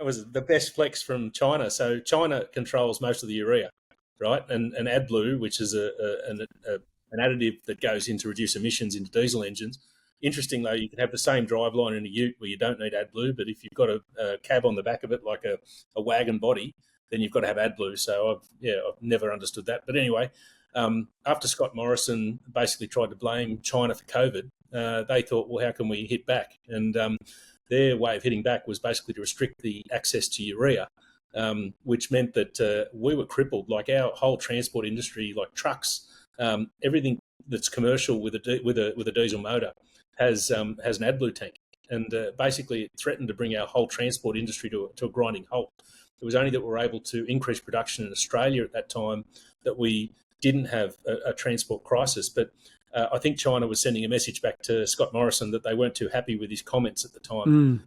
was the best flex from China. So China controls most of the urea, right? And AdBlue, which is an additive that goes in to reduce emissions into diesel engines. Interesting though, you can have the same driveline in a ute where you don't need AdBlue, but if you've got a cab on the back of it, like a wagon body, then you've got to have AdBlue. So I've never understood that. But anyway, after Scott Morrison basically tried to blame China for COVID, they thought, well, how can we hit back? And their way of hitting back was basically to restrict the access to urea, which meant that we were crippled. Like our whole transport industry, like trucks, everything that's commercial with a diesel motor has an AdBlue tank, and basically it threatened to bring our whole transport industry to a grinding halt. It was only that we were able to increase production in Australia at that time that we didn't have a transport crisis. But I think China was sending a message back to Scott Morrison that they weren't too happy with his comments at the time.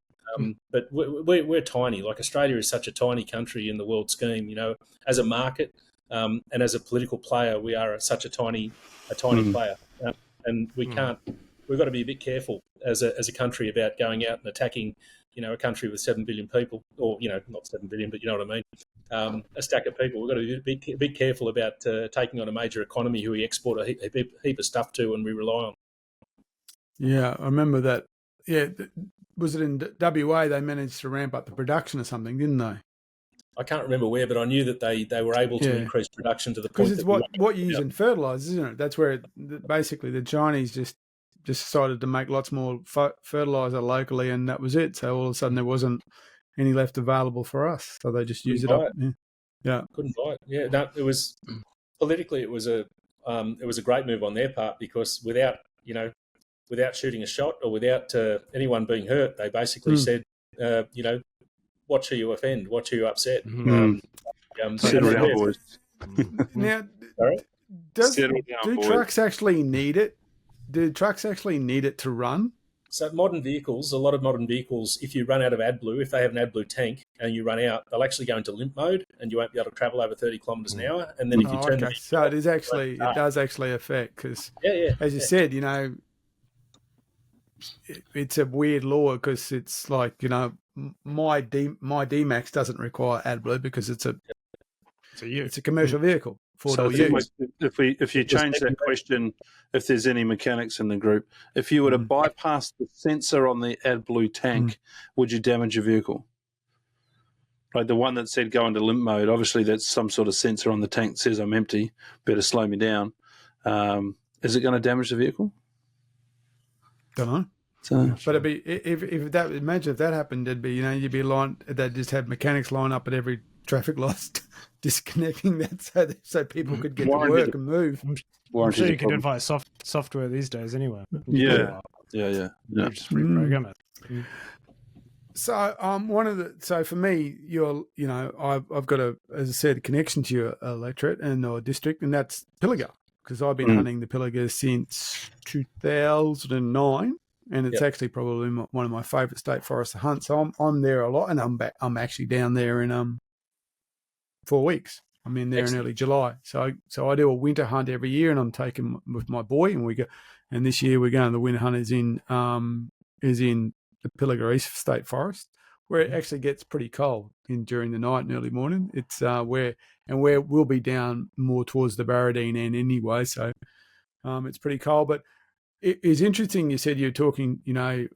But we're tiny. Like Australia is such a tiny country in the world scheme. You know, as a market and as a political player, we are such a tiny player, and we can't. We've got to be a bit careful as a country about going out and attacking, you know, a country with 7 billion people, or, you know, not 7 billion, but you know what I mean, a stack of people. We've got to be a bit careful about taking on a major economy who we export a heap of stuff to and we rely on. Yeah, I remember that. Yeah, was it in WA they managed to ramp up the production or something, didn't they? I can't remember where, but I knew that they were able to increase production to the point. Because it's what you use in fertilizers, isn't it? That's where basically the Chinese just decided to make lots more fertilizer locally, and that was it. So all of a sudden there wasn't any left available for us, so they just used it up. Yeah, couldn't buy it. Yeah, no, it was politically it was a great move on their part, because without shooting a shot or without anyone being hurt, they basically said, watch who you offend, watch who you upset. Settle down, boys. Now, do trucks actually need it? Do trucks actually need it to run? So a lot of modern vehicles, if you run out of AdBlue, if they have an AdBlue tank and you run out, they'll actually go into limp mode and you won't be able to travel over 30 kilometres an hour. And then if you turn the so it does actually affect, because as you said, you know, it's a weird law, because it's like, you know, my D-Max doesn't require AdBlue because it's a commercial vehicle. So if you change that question, if there's any mechanics in the group, if you were to bypass the sensor on the AdBlue tank, would you damage your vehicle? Like the one that said go into limp mode, obviously that's some sort of sensor on the tank that says I'm empty, better slow me down. Is it going to damage the vehicle? Don't know. But it'd be imagine if that happened, it'd be, you know, they'd just have mechanics line up at every traffic light, disconnecting that so people could get to work and move. I'm sure you can advise software these days anyway. Yeah. You just reprogram it. So so for me, I've got as I said, a connection to your electorate and or district, and that's Pilliga, because I've been hunting the Pilliga since 2009, and it's actually probably one of my favourite state forests to hunt. So I'm there a lot, and I'm actually down there in 4 weeks. I'm in there in early July. So I do a winter hunt every year, and I'm taking with my boy, and we go. And this year we're going. The winter hunt is in the Pilliga East State Forest, where it actually gets pretty cold during the night and early morning. It's where we'll be down more towards the Barradine end anyway. So it's pretty cold, but it is interesting. You said you're talking, Narrabri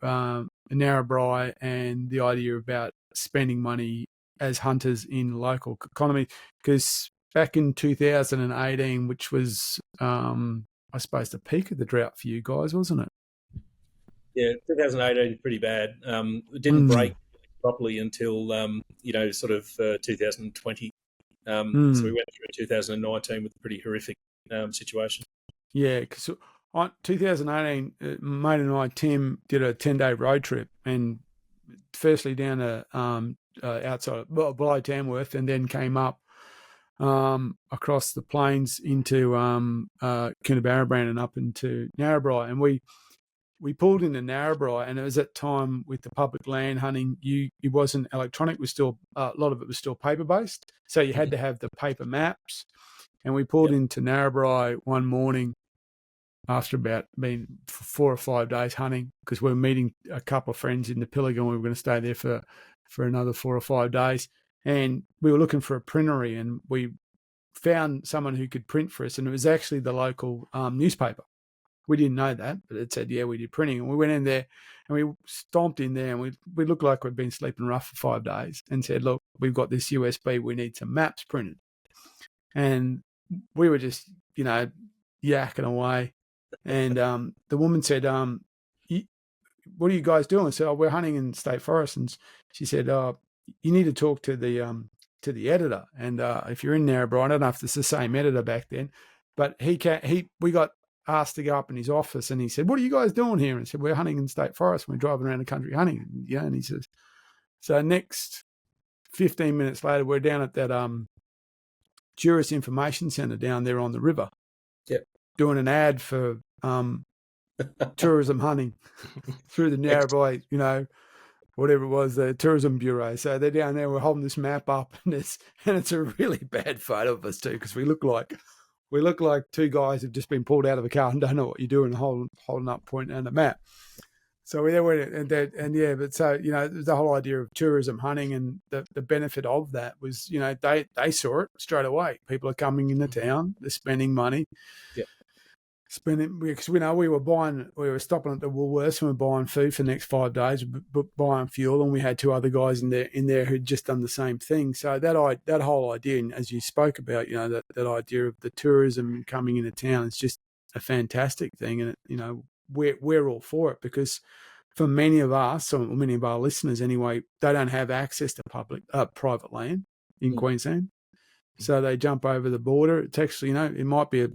and the idea about spending money as hunters in local economy, because back in 2018, which was, I suppose, the peak of the drought for you guys, wasn't it? Yeah, 2018 pretty bad. It didn't break properly until 2020. So we went through 2019 with a pretty horrific situation. Yeah, because on 2018, mate and I, Tim, did a 10-day road trip, and firstly down to outside below Tamworth, and then came up across the plains into Coonabarabran and up into Narrabri, and we pulled into Narrabri, and it was that time with the public land hunting. It wasn't electronic; it was still a lot of it was still paper based. So you had to have the paper maps. And we pulled into Narrabri one morning after about being 4 or 5 days hunting, because we were meeting a couple of friends in the Pilliga, and we were going to stay there for another 4 or 5 days. And we were looking for a printery, and we found someone who could print for us, and it was actually the local newspaper. We didn't know that, but it said, we did printing. And we went in there and we stomped in there, and we looked like we'd been sleeping rough for 5 days, and said, look, we've got this USB. We need some maps printed. And we were just, yakking away. And the woman said, what are you guys doing? I said, we're hunting in state forest. And she said, you need to talk to the editor. And if you're in Narrabri, I don't know if it's the same editor back then, but we got asked to go up in his office, and he said, what are you guys doing here? And I said, we're hunting in state forest. We're driving around the country hunting. And he says, so next 15 minutes later, we're down at that Tourist Information Centre down there on the river, doing an ad for tourism hunting through the Narrabri, whatever it was, the Tourism Bureau. So they're down there, we're holding this map up, and it's a really bad photo of us too, because we look like two guys who've just been pulled out of a car and don't know what you're doing, holding up, pointing at a map. So we went, but so, the whole idea of tourism hunting, and the benefit of that was, they saw it straight away. People are coming into town, they're spending money. Because we were stopping at the Woolworths, and we were buying food for the next 5 days, buying fuel, and we had 2 other guys in there who'd just done the same thing. So that whole idea, and as you spoke about, that idea of the tourism coming into town is just a fantastic thing, and we're all for it, because for many of us, or many of our listeners anyway, they don't have access to private land in Queensland, so they jump over the border. It's actually, it might be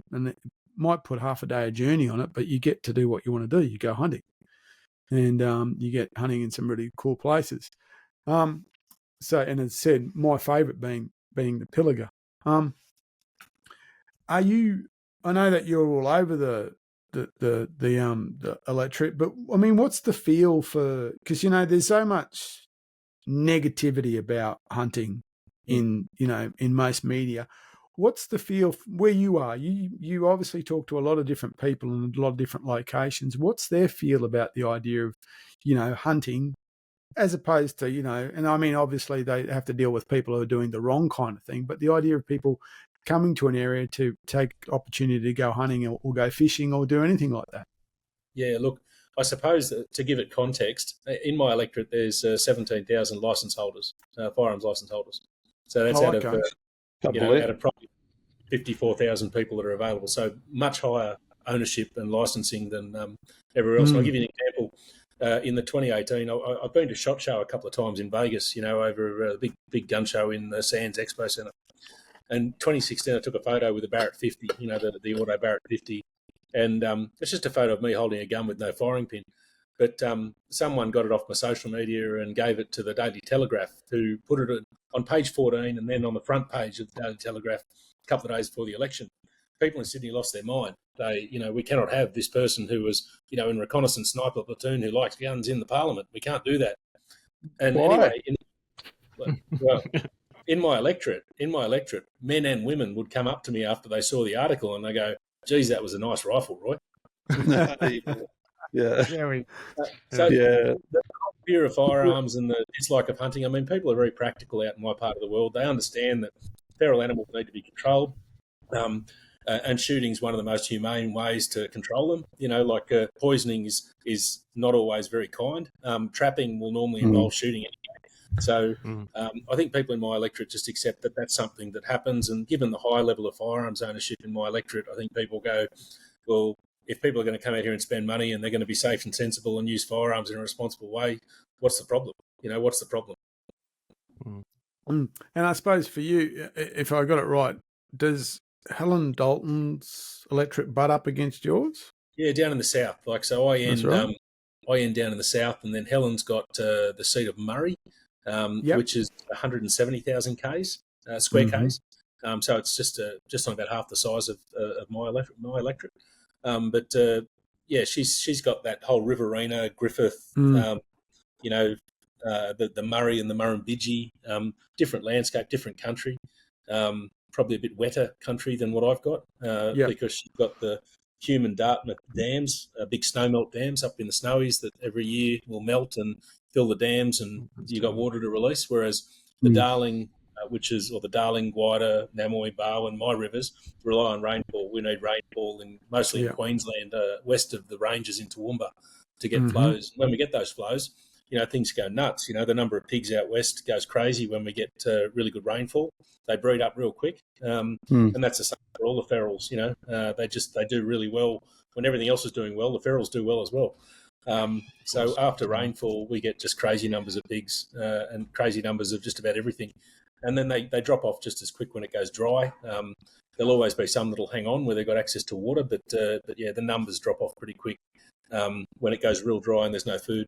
might put half a day a journey on it, but you get to do what you want to do. You go hunting, and you get hunting in some really cool places. And as I said, my favourite being the Pilliga. I know that you're all over the electorate, but I mean, what's the feel for? Because there's so much negativity about hunting in most media. What's the feel where you are? You obviously talk to a lot of different people in a lot of different locations. What's their feel about the idea of, hunting, as opposed to, and I mean, obviously they have to deal with people who are doing the wrong kind of thing, but the idea of people coming to an area to take opportunity to go hunting or go fishing or do anything like that? Yeah, look, I suppose to give it context, in my electorate, there's 17,000 licence holders, firearms licence holders. So that's out of probably 54,000 people that are available. So much higher ownership and licensing than everywhere else. And I'll give you an example. In the 2018, I've been to SHOT Show a couple of times in Vegas, over a big gun show in the Sands Expo Centre. And 2016, I took a photo with a Barrett 50, the auto Barrett 50. And it's just a photo of me holding a gun with no firing pin. But someone got it off my social media and gave it to the Daily Telegraph, who put it on page 14 and then on the front page of the Daily Telegraph a couple of days before the election. People in Sydney lost their mind. They, we cannot have this person who was, in reconnaissance sniper platoon who likes guns in the Parliament. We can't do that. And Why? anyway, in my electorate, men and women would come up to me after they saw the article and they go, "Geez, that was a nice rifle, Roy." Yeah. The fear of firearms and the dislike of hunting. I mean, people are very practical out in my part of the world. They understand that feral animals need to be controlled. And shooting is one of the most humane ways to control them. Poisoning is not always very kind. Trapping will normally involve shooting anyway. So I think people in my electorate just accept that that's something that happens. And given the high level of firearms ownership in my electorate, I think people go, well, if people are going to come out here and spend money and they're going to be safe and sensible and use firearms in a responsible way, what's the problem? What's the problem? And I suppose for you, if I got it right, does Helen Dalton's electorate butt up against yours? Yeah, down in the south. I end down in the south, and then Helen's got the seat of Murray, which is 170,000 square k's. So it's just on about half the size of my electorate. She's got that whole Riverina, Griffith, the Murray and the Murrumbidgee, different landscape, different country. Probably a bit wetter country than what I've got because she's got the Hume and Dartmouth dams, big snowmelt dams up in the snowies that every year will melt and fill the dams, and you've got water to release. Whereas the Darling, the Darling, Guida, Namoy, Barwon, my rivers rely on rainfall. We need rainfall mostly in Queensland, west of the ranges in Toowoomba to get flows. When we get those flows, things go nuts. The number of pigs out west goes crazy when we get really good rainfall. They breed up real quick, and that's the same for all the ferals. They do really well when everything else is doing well. The ferals do well as well. So after rainfall, we get just crazy numbers of pigs and crazy numbers of just about everything, and then they drop off just as quick when it goes dry. There'll always be some that'll hang on where they've got access to water, but the numbers drop off pretty quick when it goes real dry and there's no food.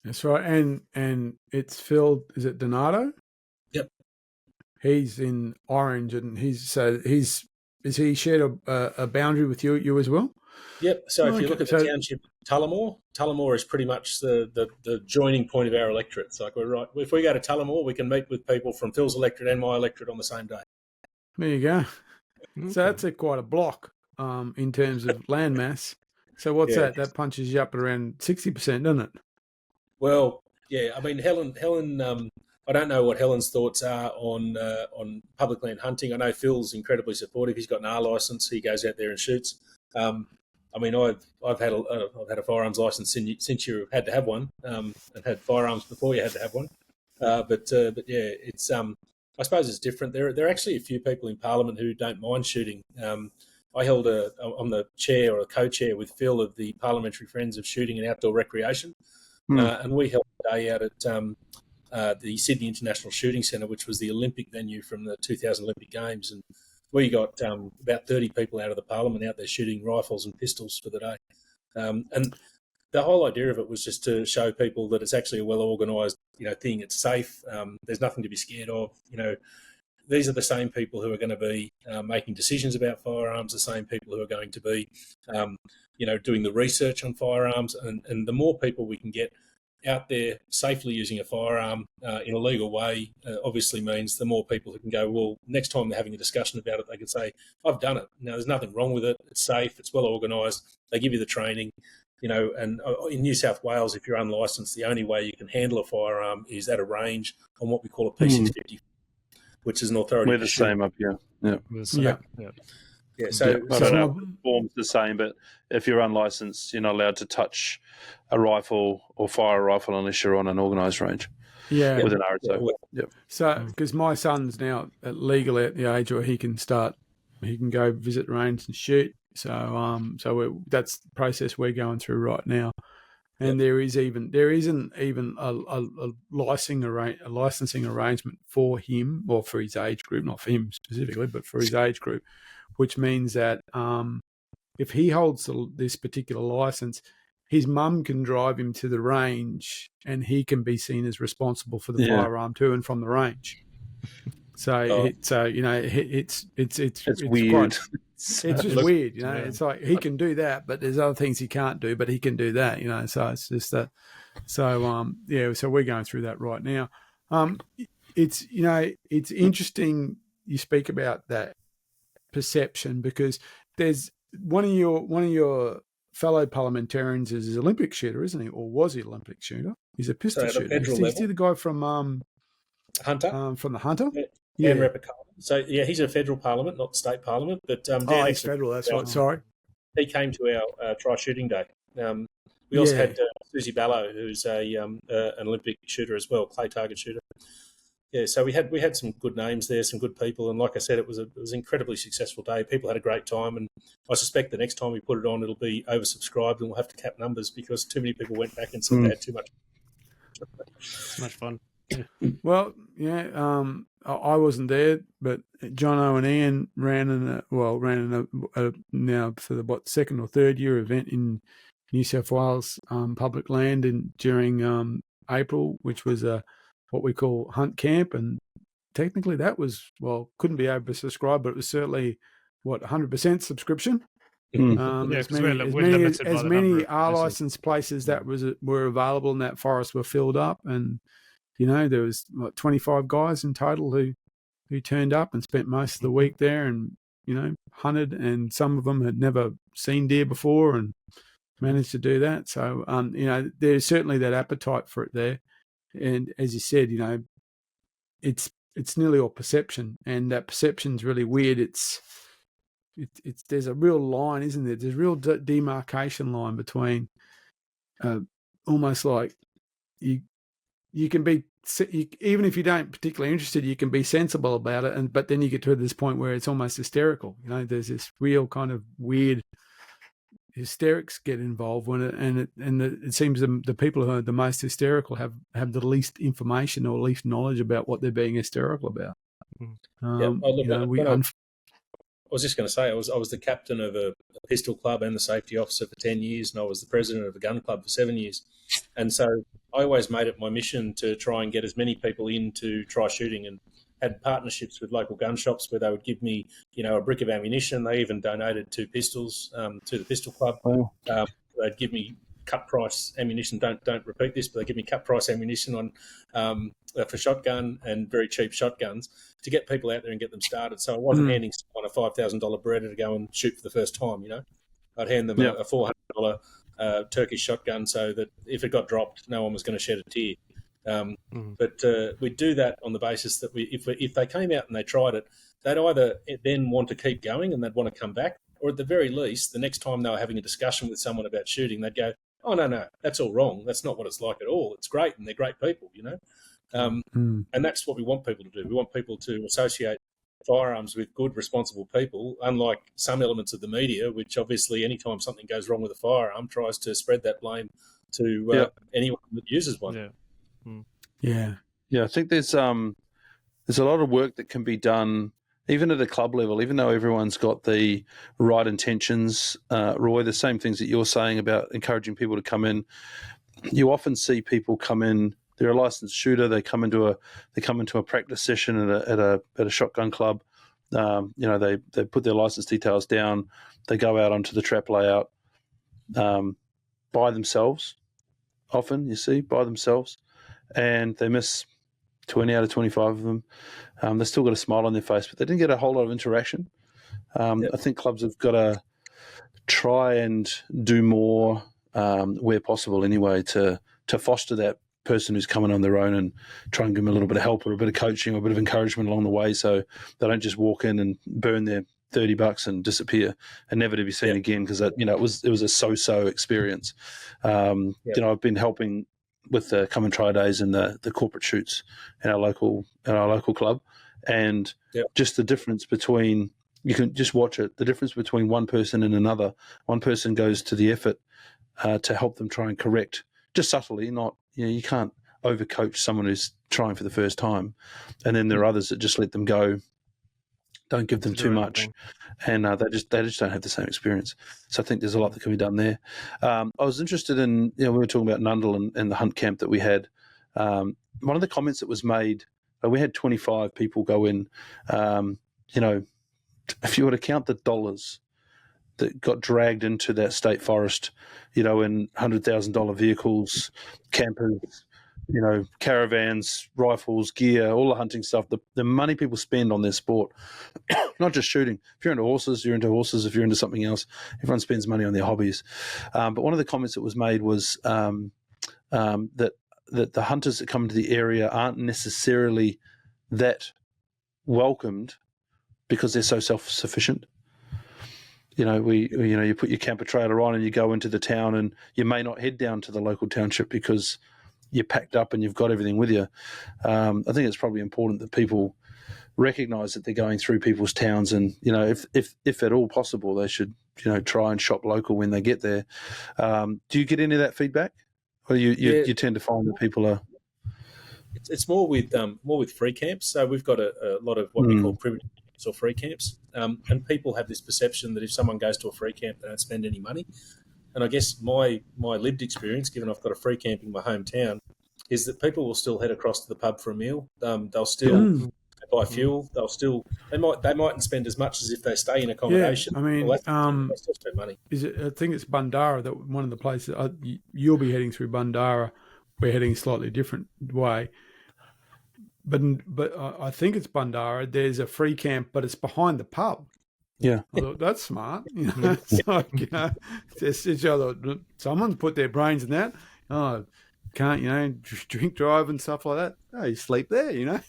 That's right, and it's filled. Is it Donato? Yep. He's in Orange, and is he shared a boundary with you as well? Yep. So if you look at the township, Tullamore is pretty much the joining point of our electorate. It's like we're right. If we go to Tullamore, we can meet with people from Phil's electorate and my electorate on the same day. There you go. So that's quite a block in terms of land mass. So what's that? That punches you up at around 60%, doesn't it? Well, yeah. I mean, Helen. I don't know what Helen's thoughts are on public land hunting. I know Phil's incredibly supportive. He's got an R license. He goes out there and shoots. I mean, I've had a firearms license since you had to have one, and had firearms before you had to have one. But yeah, it's I suppose it's different. There are actually a few people in Parliament who don't mind shooting. I'm the chair or co-chair with Phil of the Parliamentary Friends of Shooting and Outdoor Recreation. And we held a day out at the Sydney International Shooting Centre, which was the Olympic venue from the 2000 Olympic Games. And we got about 30 people out of the Parliament out there shooting rifles and pistols for the day. And the whole idea of it was just to show people that it's actually a well-organised, thing. It's safe. There's nothing to be scared of. These are the same people who are going to be making decisions about firearms, the same people who are going to be, doing the research on firearms. And the more people we can get out there safely using a firearm in a legal way, obviously means the more people who can go, well, next time they're having a discussion about it, they can say, I've done it. Now, there's nothing wrong with it. It's safe. It's well organised. They give you the training. And in New South Wales, if you're unlicensed, the only way you can handle a firearm is at a range on what we call a P650, which is an authority. We're the same up here. Yeah. Yeah. So I don't know if the form's the same, but if you're unlicensed, you're not allowed to touch a rifle or fire a rifle unless you're on an organised range. Yeah. With an RSO. Yep. So, because my son's now legally at the age where he can go visit range and shoot. So that's the process we're going through right now. And there isn't even a licensing arrangement for him or for his age group, not for him specifically, but for his age group, which means that if he holds this particular license, his mum can drive him to the range, and he can be seen as responsible for the firearm to and from the range. So, it's weird. It's just weird, It's like he can do that, but there's other things he can't do, but he can do that, So it's just that. So so we're going through that right now. It's it's interesting you speak about that perception, because there's one of your fellow parliamentarians is an Olympic shooter, isn't he? Or was he an Olympic shooter? He's a pistol shooter. Is he the guy from Hunter? From the Hunter? Yeah. So he's a federal parliament, not state parliament. But he's federal. That's right. Sorry. He came to our try shooting day. We also had Susie Ballo, who's an Olympic shooter as well, clay target shooter. Yeah, so we had some good names there, some good people, and like I said, it was an incredibly successul day. People had a great time, and I suspect the next time we put it on, it'll be oversubscribed, and we'll have to cap numbers because too many people went back and said they had too much. It's much fun. Well, I wasn't there, but Jono and Ian ran in a now for the second or third year event in New South Wales public land during April, which was what we call Hunt Camp, and technically that was couldn't be oversubscribed, but it was certainly 100% subscription. As many R licensed places that were available in that forest were filled up, and there was 25 guys in total who turned up and spent most of the week there, and hunted, and some of them had never seen deer before and managed to do that. So there's certainly that appetite for it there. And as you said, it's nearly all perception, and that perception's really weird. It's there's a real line, isn't there? There's a real demarcation line between almost like you can be, even if you don't particularly interested, you can be sensible about it, but then you get to this point where it's almost hysterical. There's this real kind of weird hysterics get involved when it seems the people who are the most hysterical have the least information or least knowledge about what they're being hysterical about. I was just going to say, I was the captain of a pistol club and the safety officer for 10 years, and I was the president of a gun club for 7 years. And so I always made it my mission to try and get as many people in to try shooting, and had partnerships with local gun shops where they would give me, a brick of ammunition. They even donated 2 pistols to the pistol club. Wow. They'd give me cut price ammunition. Don't repeat this, but they give me cut price ammunition on for shotgun and very cheap shotguns to get people out there and get them started. So I wasn't handing someone a $5,000 Beretta to go and shoot for the first time. I'd hand them a $400 Turkish shotgun so that if it got dropped, no one was going to shed a tear. But we'd do that on the basis that if they came out and they tried it, they'd either then want to keep going and they'd want to come back, or at the very least, the next time they were having a discussion with someone about shooting, they'd go, "Oh no, that's all wrong. That's not what it's like at all. It's great, and they're great people, And that's what we want people to do. We want people to associate firearms with good, responsible people, unlike some elements of the media, which obviously anytime something goes wrong with a firearm tries to spread that blame to anyone that uses one. Yeah. I think there's a lot of work that can be done even at a club level, even though everyone's got the right intentions. Roy, the same things that you're saying about encouraging people to come in. You often see people come in. They're a licensed shooter. They come into a practice session at a shotgun club. They put their license details down. They go out onto the trap layout by themselves. Often, you see, by themselves, and they miss 20 out of 25 of them. They still got a smile on their face, but they didn't get a whole lot of interaction. I think clubs have got to try and do more where possible anyway to foster that person who's coming on their own and try and give them a little bit of help or a bit of coaching or a bit of encouragement along the way, so they don't just walk in and burn their $30 and disappear and never to be seen again, because it was a so-so experience. I've been helping with the Come and Try Days and the corporate shoots in our local club, and just the difference between, you can just watch it, the difference between one person and another. One person goes to the effort to help them try and correct, just subtly, not, you can't overcoach someone who's trying for the first time, and then there are others that just let them go, Don't give them too much, and they just don't have the same experience. So I think there's a lot that can be done there. I was interested in, we were talking about Nundle and the hunt camp that we had. One of the comments that was made, we had 25 people go in. If you were to count the dollars that got dragged into that state forest, in $100,000 vehicles, campers, caravans, rifles, gear, all the hunting stuff, the money people spend on their sport, not just shooting. If you're into horses, you're into horses. If you're into something else, everyone spends money on their hobbies. But one of the comments that was made was that the hunters that come to the area aren't necessarily that welcomed because they're so self-sufficient. You put your camper trailer on and you go into the town, and you may not head down to the local township because you're packed up and you've got everything with you. I think it's probably important that people recognise that they're going through people's towns, and if at all possible, they should try and shop local when they get there. Do you get any of that feedback, or you tend to find that people are? It's more with free camps. So we've got a lot of what we call privilege or free camps, and people have this perception that if someone goes to a free camp, they don't spend any money. And I guess my lived experience, given I've got a free camp in my hometown, is that people will still head across to the pub for a meal. They'll still buy fuel. They mightn't spend as much as if they stay in accommodation. Yeah, I mean, they still spend money. I think it's Bundarra, that one of the places you'll be heading through Bundarra. We're heading a slightly different way. But I think it's Bundarra. There's a free camp, but it's behind the pub. Yeah, well, that's smart. It's like, someone's put their brains in that. Oh, can't drink drive and stuff like that. Oh, you sleep there.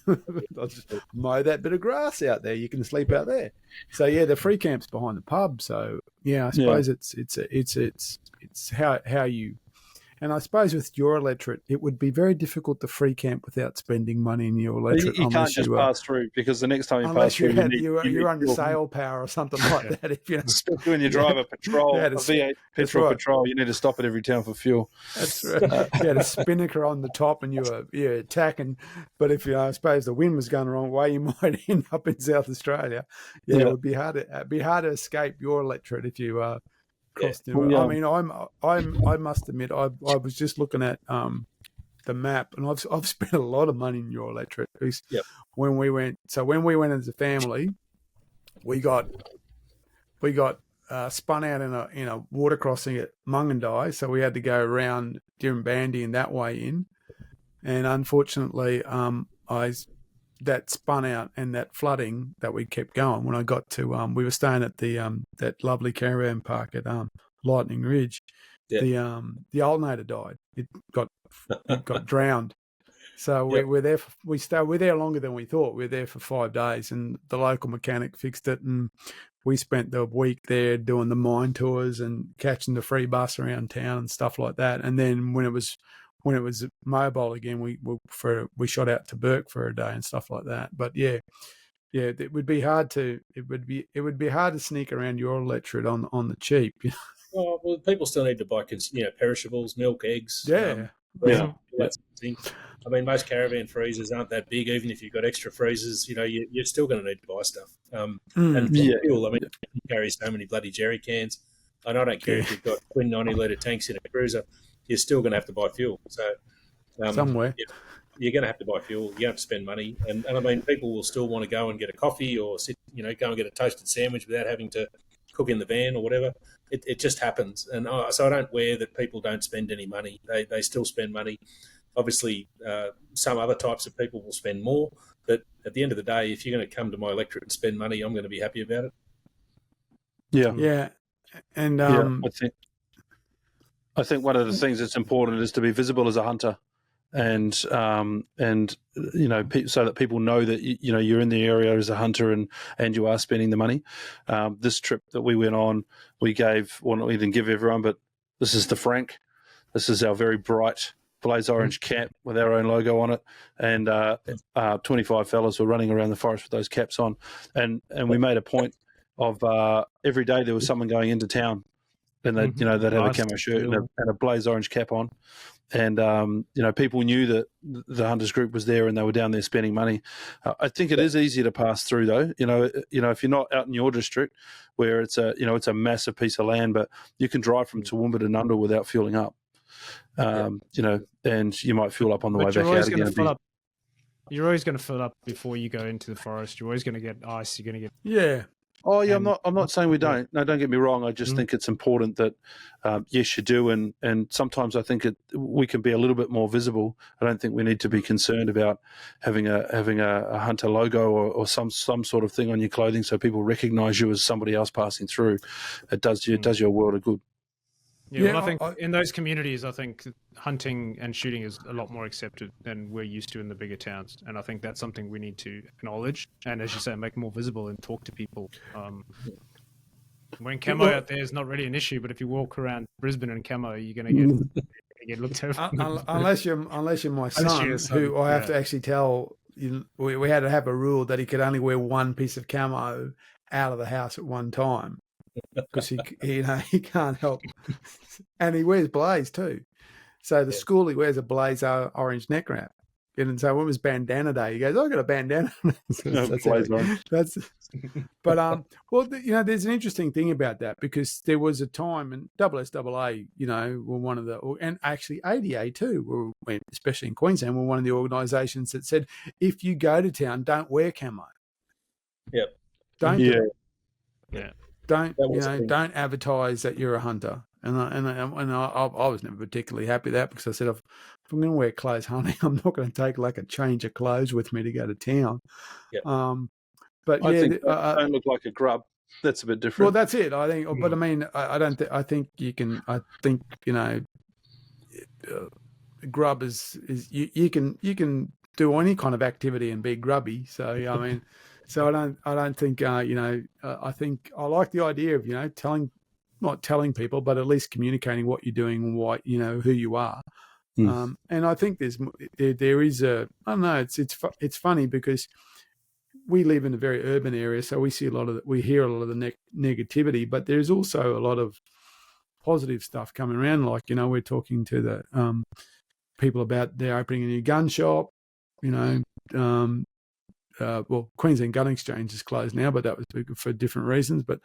I'll just mow that bit of grass out there. You can sleep out there. So yeah, the free camp's behind the pub. So yeah, I suppose it's how you. And I suppose with your electorate, it would be very difficult to free camp without spending money in your electorate. You can't just pass through, because the next time you pass through, you're under sale power or something like that. Especially when you drive a patrol, a V8 petrol patrol, you need to stop at every town for fuel. That's right. You had a spinnaker on the top, and you're attacking. But if I suppose the wind was going the wrong way, you might end up in South Australia. Yeah, it would be hard to escape your electorate if you crossed. I mean, I must admit, I was just looking at the map, and I've spent a lot of money in your electorate. When we went as a family, we got spun out in a water crossing at Mungandai, so we had to go around Dirranbandi and that way in, and unfortunately, that spun out, and that flooding that we kept going. When I got to, we were staying at the that lovely caravan park at Lightning Ridge. Yeah. The alternator died. It got drowned. So we're there. We're there longer than we thought. We're there for 5 days, and the local mechanic fixed it, and we spent the week there doing the mine tours and catching the free bus around town and stuff like that. And then when it was mobile again, we shot out to Burke for a day and stuff like that. But it would be hard to sneak around your electorate on the cheap. Well, people still need to buy perishables, milk, eggs. Yeah. That sort of thing. I mean, most caravan freezers aren't that big. Even if you've got extra freezers, you're still going to need to buy stuff. And fuel, I mean, you carry so many bloody jerry cans. And I don't care if you've got twin 90-litre tanks in a cruiser. You're still going to have to buy fuel. So somewhere you're going to have to buy fuel. You have to spend money, and I mean, people will still want to go and get a coffee or go and get a toasted sandwich without having to cook in the van or whatever. It just happens, and so I don't wear that people don't spend any money. They still spend money. Obviously, some other types of people will spend more, but at the end of the day, if you're going to come to my electorate and spend money, I'm going to be happy about it. Yeah, and I think one of the things that's important is to be visible as a hunter, and so that people know that you're in the area as a hunter and you are spending the money. This trip that we went on, we didn't give everyone, but this is the Frank. This is our very bright blaze orange cap with our own logo on it, and 25 fellas were running around the forest with those caps on, and we made a point of every day there was someone going into town. And they'd have a camo shirt and a blaze orange cap on, And people knew that the hunters group was there and they were down there spending money. I think it is easy to pass through, though. If you're not out in your district, where it's a massive piece of land, but you can drive from Toowoomba to Nundle without fueling up. And you might fuel up on the way back out again. You're always going to fill up before you go into the forest. You're always going to get ice. You're going to get Oh yeah, I'm not saying we don't. No, don't get me wrong. I just think it's important that yes, you do, and sometimes I think we can be a little bit more visible. I don't think we need to be concerned about having a hunter logo or some sort of thing on your clothing so people recognise you as somebody else passing through. It does your world a good. Yeah, well, I think in those communities, I think hunting and shooting is a lot more accepted than we're used to in the bigger towns. And I think that's something we need to acknowledge and, as you say, make more visible and talk to people. Wearing camo out there is not really an issue, but if you walk around Brisbane in camo, you're going to get looked over. Unless you're my son, who I have to actually tell. We had to have a rule that he could only wear one piece of camo out of the house at one time. Because he can't help, and he wears blaze too. So the school he wears a blaze orange neck wrap, and so when it was bandana day, he goes, "I got a bandana." There's an interesting thing about that because there was a time, and SSAA, were one of the, and actually ADA too, especially in Queensland, were one of the organisations that said, if you go to town, don't wear camo. Yep. Don't. Yeah. Do it. Yeah. Don't advertise that you're a hunter, and I was never particularly happy with that because I said if I'm going to wear clothes hunting, I'm not going to take like a change of clothes with me to go to town. Yep. But I think don't look like a grub. That's a bit different. Well, that's it. I think, but I mean, I don't. I think you can. I think grub is you can do any kind of activity and be grubby. So I mean. So I don't think I think I like the idea of not telling people, but at least communicating what you're doing and what who you are. And I think there is I don't know. It's funny because we live in a very urban area, so we hear a lot of the negativity, but there's also a lot of positive stuff coming around. Like we're talking to the people about they're opening a new gun shop. Queensland Gun Exchange is closed now, but that was for different reasons. But,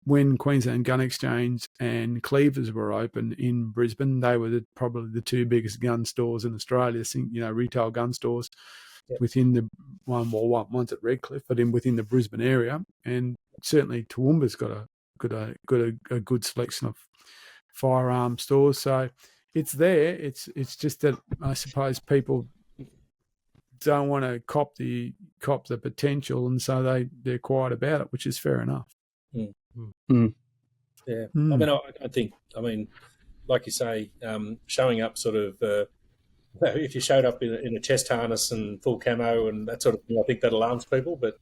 when Queensland Gun Exchange and Cleavers were open in Brisbane, they were probably the two biggest gun stores in Australia, retail gun stores within the one's at Redcliffe, but within the Brisbane area. And certainly Toowoomba's got a good selection of firearm stores. So it's there. It's just that I suppose people don't want to cop the potential, and so they're quiet about it, which is fair enough. Yeah, I think like you say, showing up sort of if you showed up in a chest harness and full camo and that sort of thing, I think that alarms people. But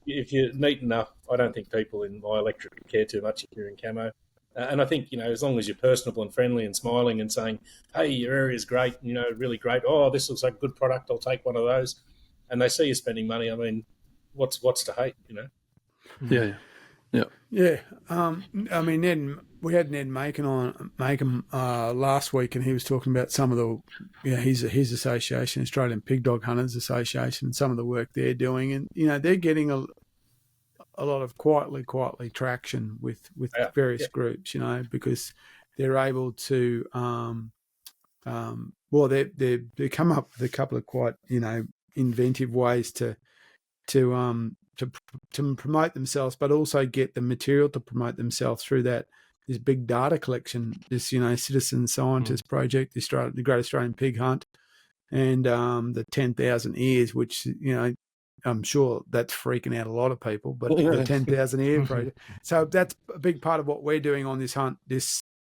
if you're neat enough, I don't think people in my electorate care too much if you're in camo. And I think, as long as you're personable and friendly and smiling and saying, hey, your area is great, really great. Oh, this looks like a good product. I'll take one of those. And they see you spending money. I mean, what's to hate, Yeah. We had Ned Macon last week, and he was talking about some of the, his association, Australian Pig Dog Hunters Association, and some of the work they're doing. And, they're getting a lot of quietly traction with various groups, because they're able to they come up with a couple of quite inventive ways to promote themselves, but also get the material to promote themselves through this big data collection, this citizen scientist project, the Great Australian Pig Hunt, and the 10,000 ears, which I'm sure that's freaking out a lot of people, but the 10,000 ear project. So that's a big part of what we're doing on this hunt this